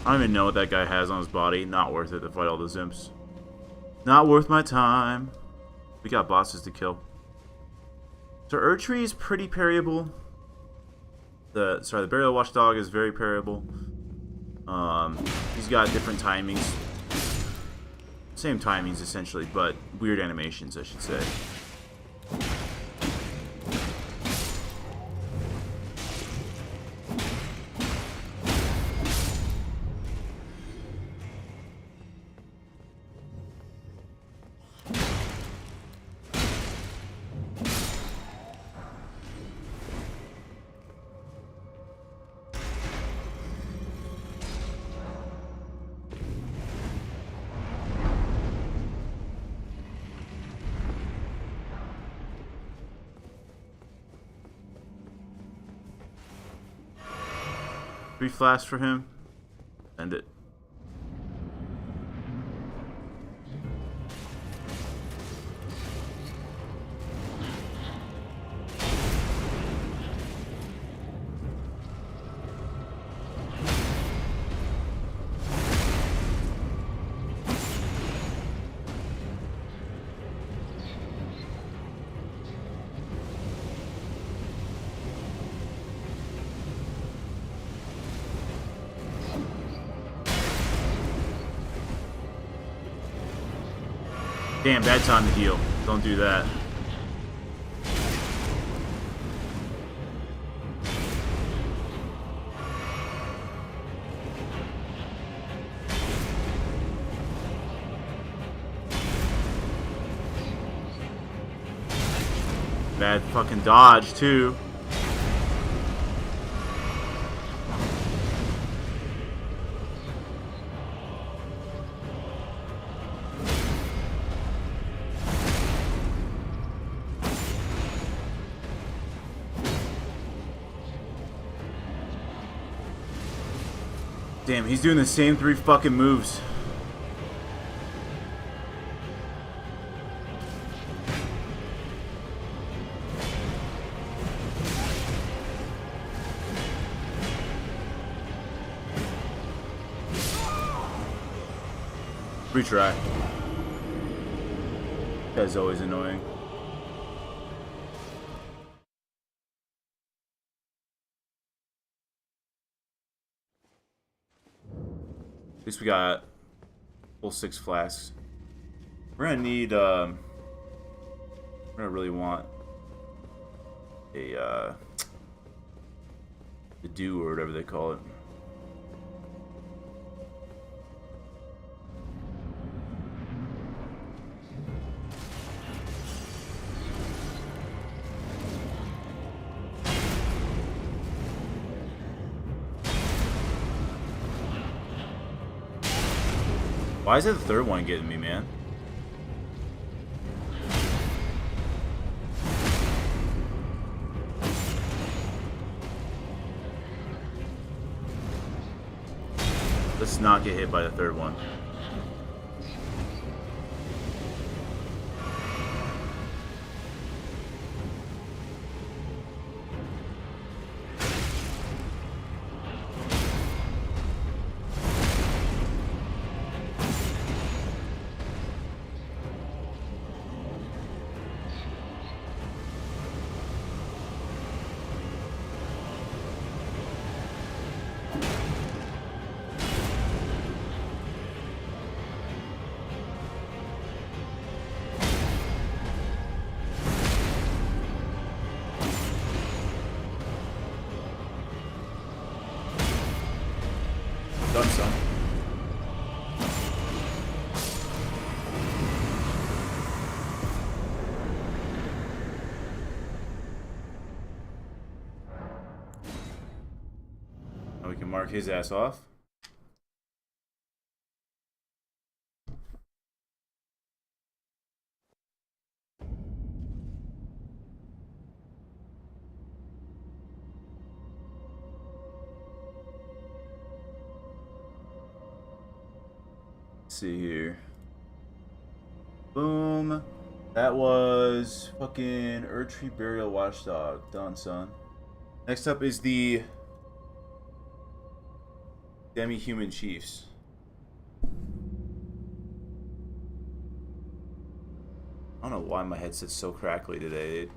I don't even know what that guy has on his body. Not worth it to fight all the Zimps. Not worth my time. We got bosses to kill. So Erdtree is pretty parryable. The Burial Watchdog is very parryable. He's got different timings. Same timings essentially, but weird animations, I should say. Three flasks for him. End it. Damn, bad time to heal. Don't do that. Bad fucking dodge, too. Damn, he's doing the same three fucking moves. Retry. That's always annoying. At least we got full 6 flasks. We're gonna need, we're gonna really want a, the dew or whatever they call it. Why is it the third one getting me, man? Let's not get hit by the third one. can mark his ass off. Let's see here. Boom. That was fucking Erdtree Burial Watchdog. Done, son. Next up is the Demi-Human Chiefs. I don't know why my headset's so crackly today, dude.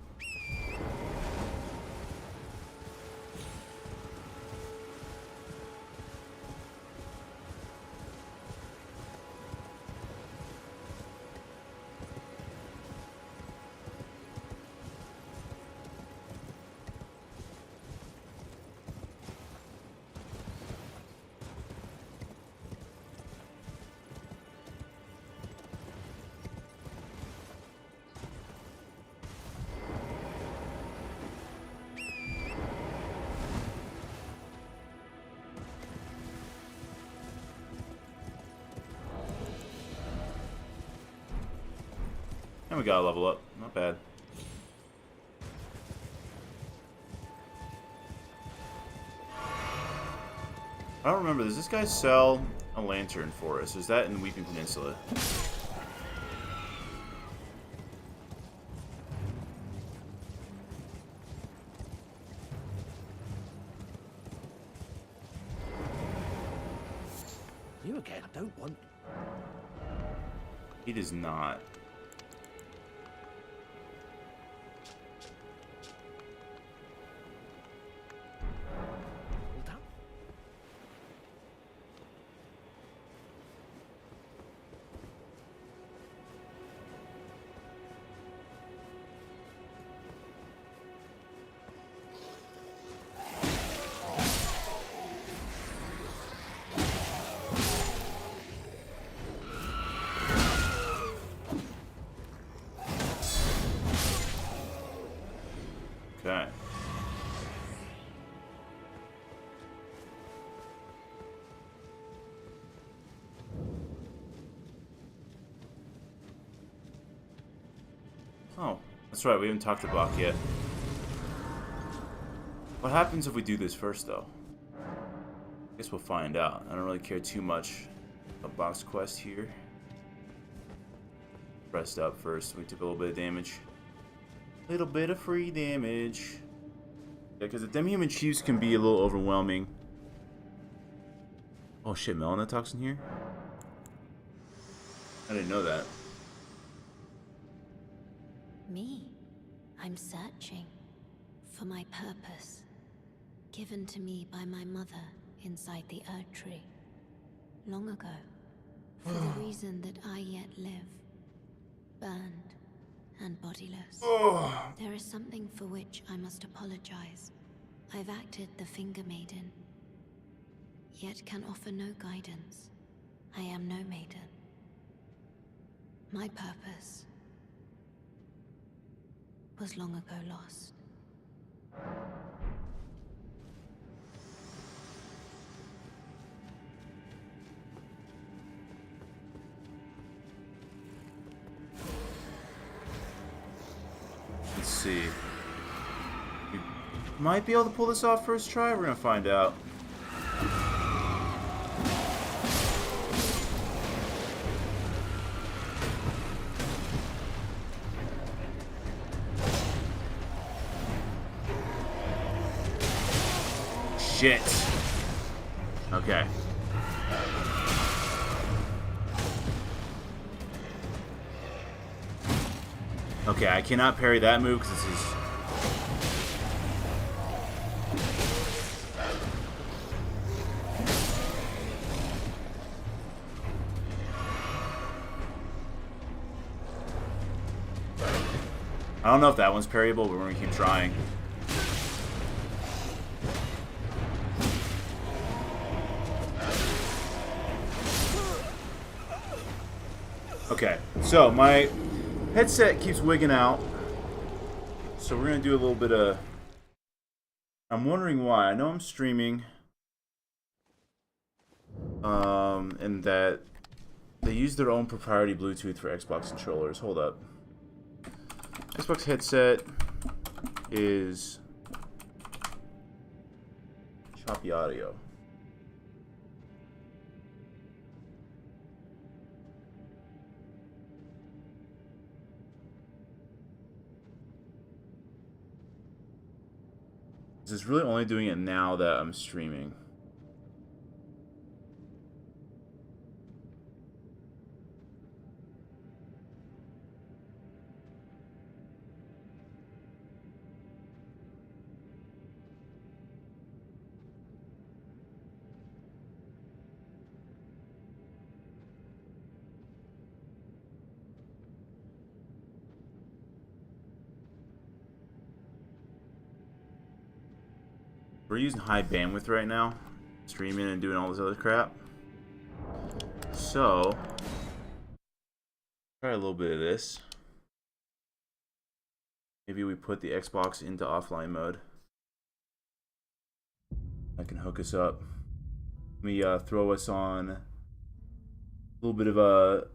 And we got a level up. Not bad. I don't remember. Does this guy sell a lantern for us? Is that in the Weeping Peninsula? You again? I don't want... He does not. Okay. Oh, that's right. We haven't talked to Bach yet. What happens if we do this first, though? I guess we'll find out. I don't really care too much about Bach's quest here. Rest up first. We took a little bit of damage. Little bit of free damage. Yeah, because the Demi-Human Chiefs can be a little overwhelming. Oh shit, Melanotoxin in here? I didn't know that. Me? I'm searching for my purpose, given to me by my mother inside the Erdtree, long ago, for the reason that I yet live, burned and bodiless. There is something for which I must apologize. I've acted the Finger Maiden, yet can offer no guidance. I am no maiden. My purpose was long ago lost. Let's see. We might be able to pull this off first try. We're gonna find out. Shit. Okay. Okay, I cannot parry that move because this is... I don't know if that one's parryable, but we're gonna keep trying. Okay, so my headset keeps wigging out, so we're gonna do a little bit of... I'm wondering why. I know I'm streaming. and that they use their own proprietary Bluetooth for Xbox controllers. Hold up. Xbox headset is choppy audio. This is really only doing it now that I'm streaming. We're using high bandwidth right now, streaming and doing all this other crap. So, try a little bit of this. Maybe we put the Xbox into offline mode. I can hook us up. Let me throw us on a little bit of a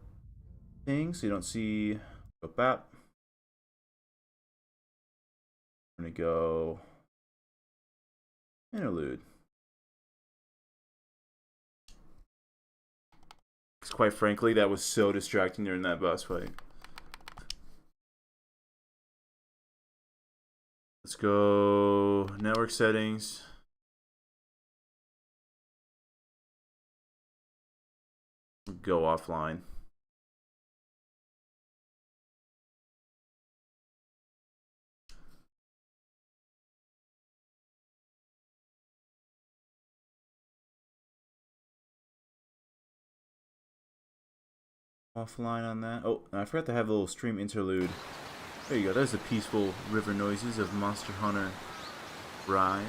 thing so you don't see bap. I'm gonna go interlude. Because quite frankly, that was so distracting during that boss fight. Let's go network settings. Go offline. Offline on that. Oh, I forgot to have a little stream interlude. There you go. There's the peaceful river noises of Monster Hunter Rise.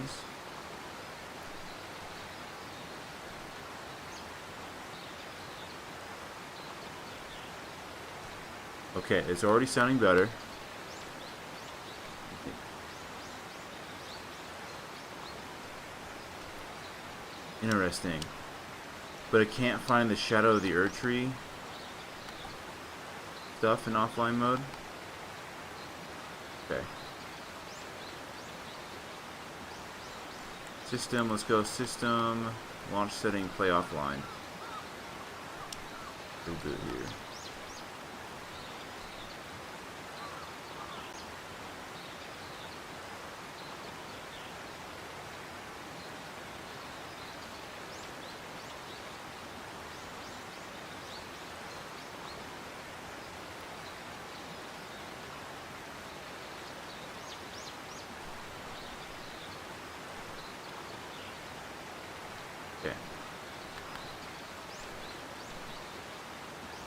Okay, it's already sounding better. Interesting. But I can't find the Shadow of the Erdtree stuff in offline mode. Okay. System, let's go system, launch setting, play offline. Reboot here.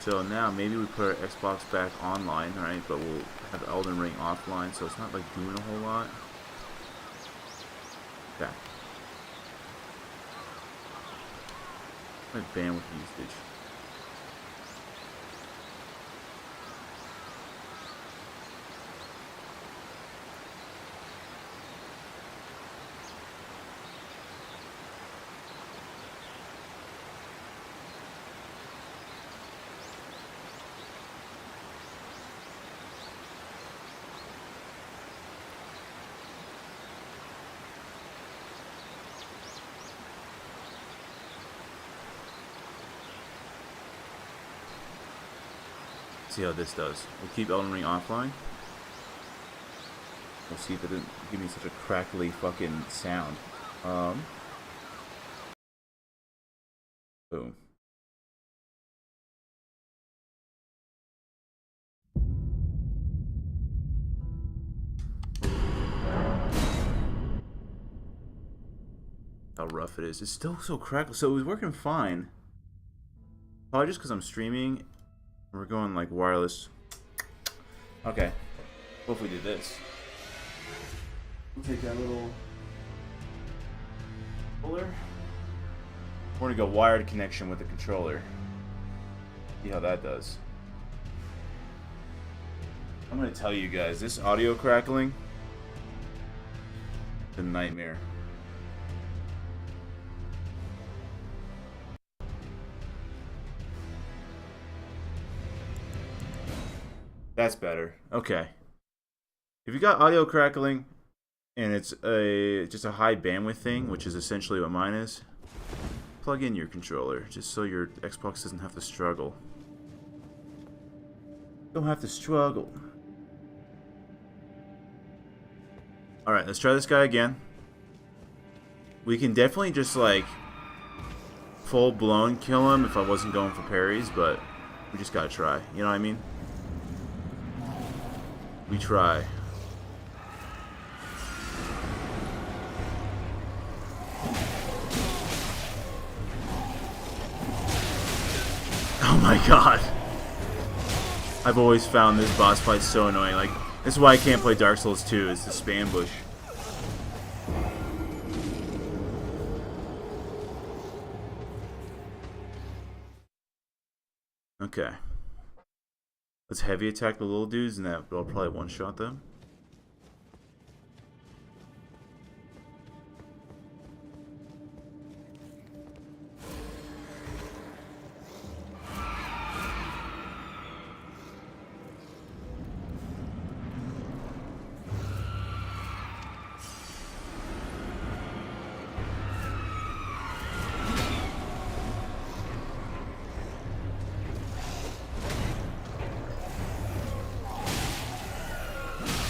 So now maybe we put our Xbox back online, right? But we'll have Elden Ring offline, so it's not like doing a whole lot. Okay. My bandwidth usage. See how this does. We'll keep Elden Ring offline. We'll see if it didn't give me such a crackly fucking sound. Boom. How rough it is. It's still so crackly. So it was working fine. Probably just because I'm streaming. We're going like wireless. Okay. What if we do this? We'll take that little controller. We're gonna go wired connection with the controller. See how that does. I'm gonna tell you guys, this audio crackling is a nightmare. That's better. Okay. If you got audio crackling and it's just a high bandwidth thing, which is essentially what mine is, plug in your controller just so your Xbox doesn't have to struggle. Don't have to struggle. Alright, let's try this guy again. We can definitely just like full blown kill him if I wasn't going for parries, but we just gotta try. You know what I mean? We try. Oh my god. I've always found this boss fight so annoying. Like, this is why I can't play Dark Souls 2, is the spam bush. Okay. Let's heavy attack the little dudes and that'll probably one-shot them.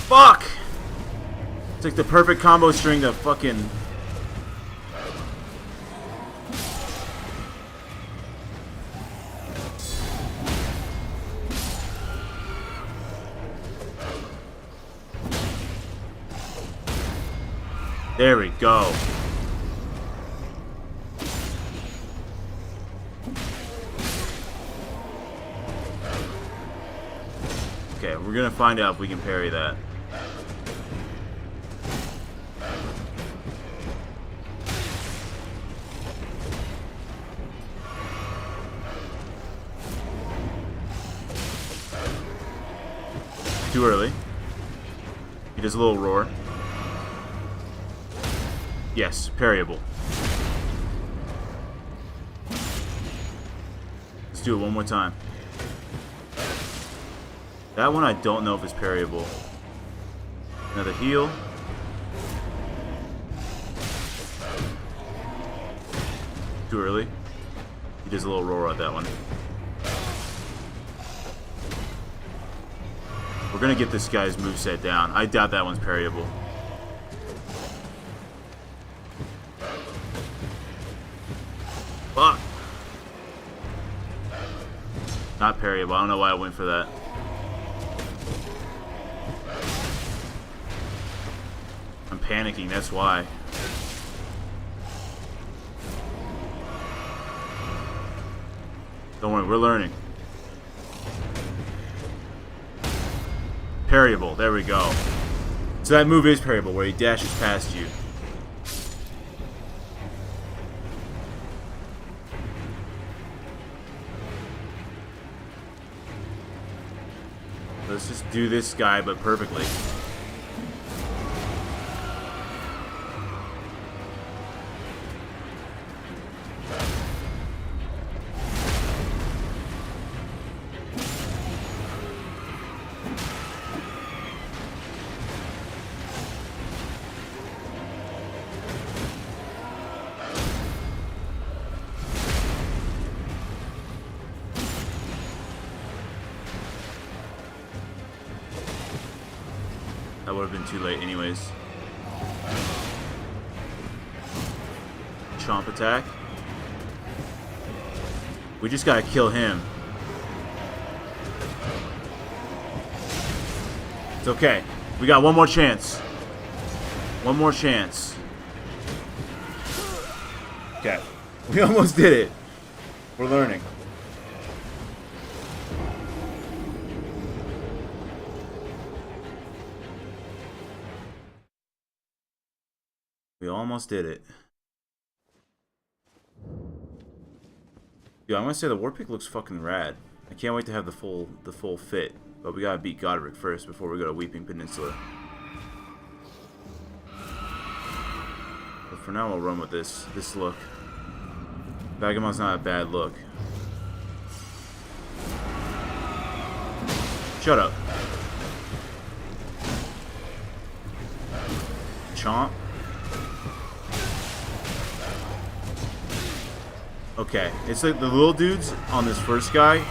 Fuck! It's like the perfect combo string to fucking... There we go. Okay, we're gonna find out if we can parry that. Too early. He does a little roar. Yes, parryable. Let's do it one more time. That one I don't know if it's parryable. Another heal. Too early. He does a little roar on that one. We're gonna get this guy's moveset down. I doubt that one's parryable. Fuck! Not parryable. I don't know why I went for that. I'm panicking, that's why. Don't worry, we're learning. Parryable, there we go. So that move is parryable, where he dashes past you. Let's just do this guy, but perfectly. That would have been too late anyways. Chomp attack. We just gotta kill him. It's okay. We got one more chance. One more chance. Okay. We almost did it. We're learning. We almost did it. Yo, I'm gonna say the war pick looks fucking rad. I can't wait to have the full fit. But we gotta beat Godric first before we go to Weeping Peninsula. But for now, we'll run with this look. Vagabond's not a bad look. Shut up. chomp. Okay, it's like the little dudes on this first guy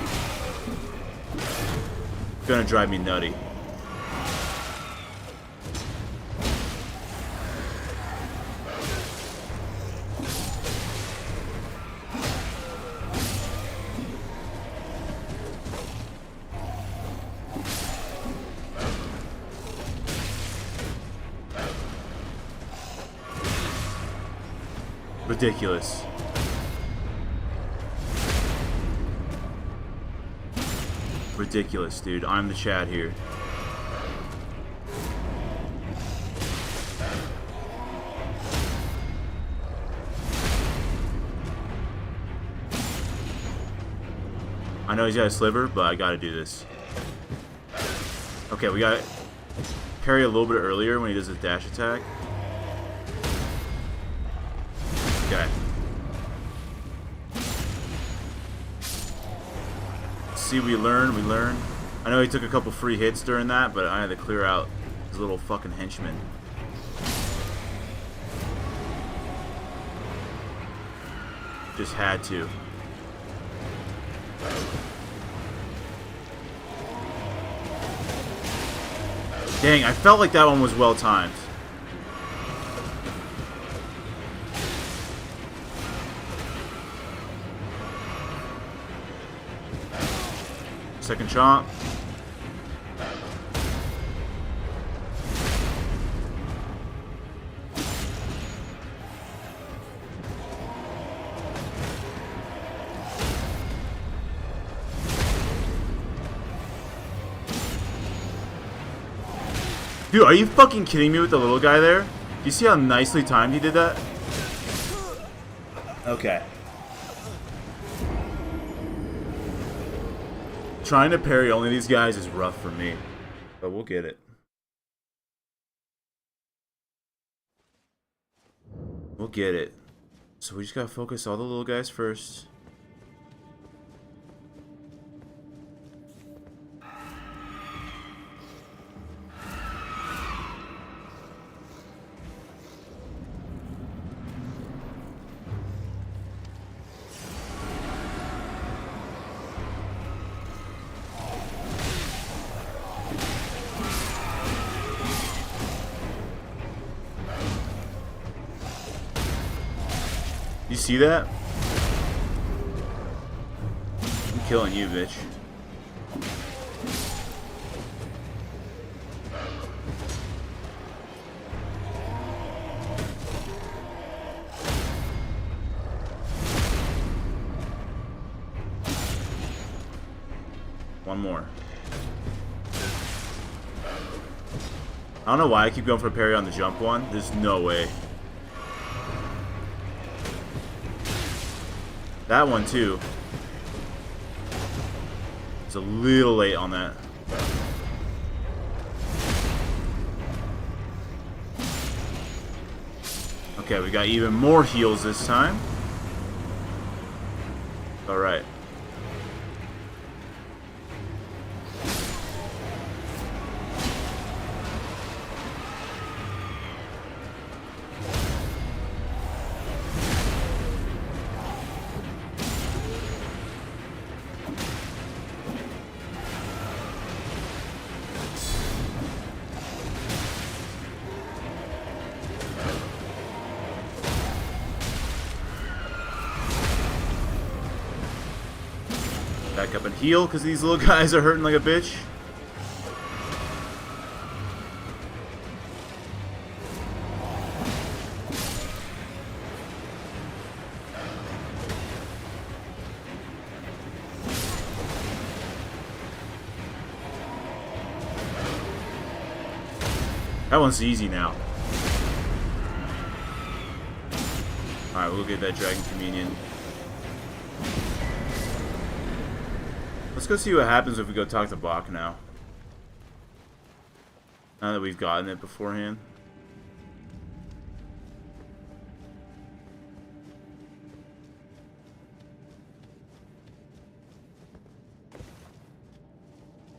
gonna drive me nutty. Ridiculous. Ridiculous, dude. I'm the Chad here. I know he's got a sliver, but I gotta do this. Okay, we got parry a little bit earlier when he does his dash attack. Okay. See, we learn. I know he took a couple free hits during that, but I had to clear out his little fucking henchman. Just had to. Dang, I felt like that one was well timed. Second chomp. Dude, are you fucking kidding me with the little guy there? Do you see how nicely timed he did that? Okay. Trying to parry only these guys is rough for me, but we'll get it. We'll get it. So we just gotta focus all the little guys first. You see that? I'm killing you, bitch. One more. I don't know why I keep going for a parry on the jump one. There's no way. That one too. It's a little late on that. Okay, we got even more heals this time. Alright. Back up and heal, because these little guys are hurting like a bitch. That one's easy now. Alright, we'll get that Dragon Communion. Let's go see what happens if we go talk to Bach now. Now that we've gotten it beforehand.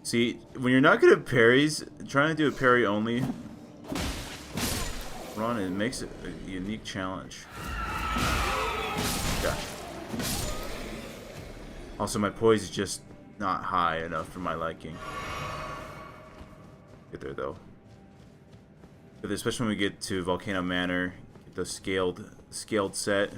See, when you're not good at parries, trying to do a parry only run. It makes it a unique challenge. Gotcha. Also, my poise is just not high enough for my liking. Get there though. But especially when we get to Volcano Manor, get the scaled set.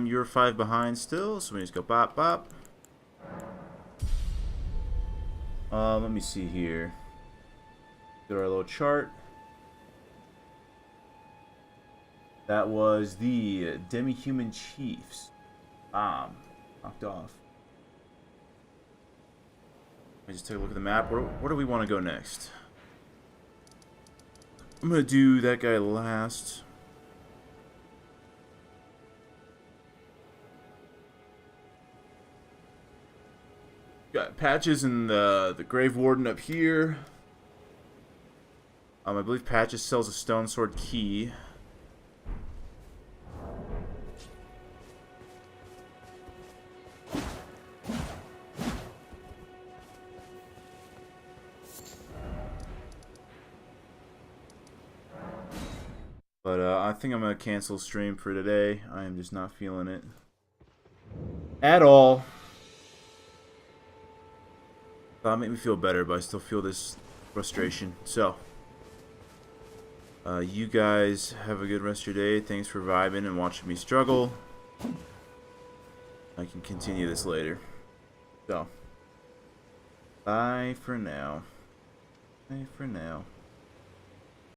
You're 5 behind still, so we just go bop bop. Let me see here. Get our little chart. That was the Demi-Human Chiefs. Knocked off. Let me just take a look at the map. Where do we want to go next? I'm gonna do that guy last. Got Patches and the Grave Warden up here. I believe Patches sells a Stone Sword key. But I think I'm gonna cancel stream for today. I am just not feeling it at all. That'll make me feel better, but I still feel this frustration. So, you guys have a good rest of your day. Thanks for vibing and watching me struggle. I can continue this later. So, bye for now. Bye for now.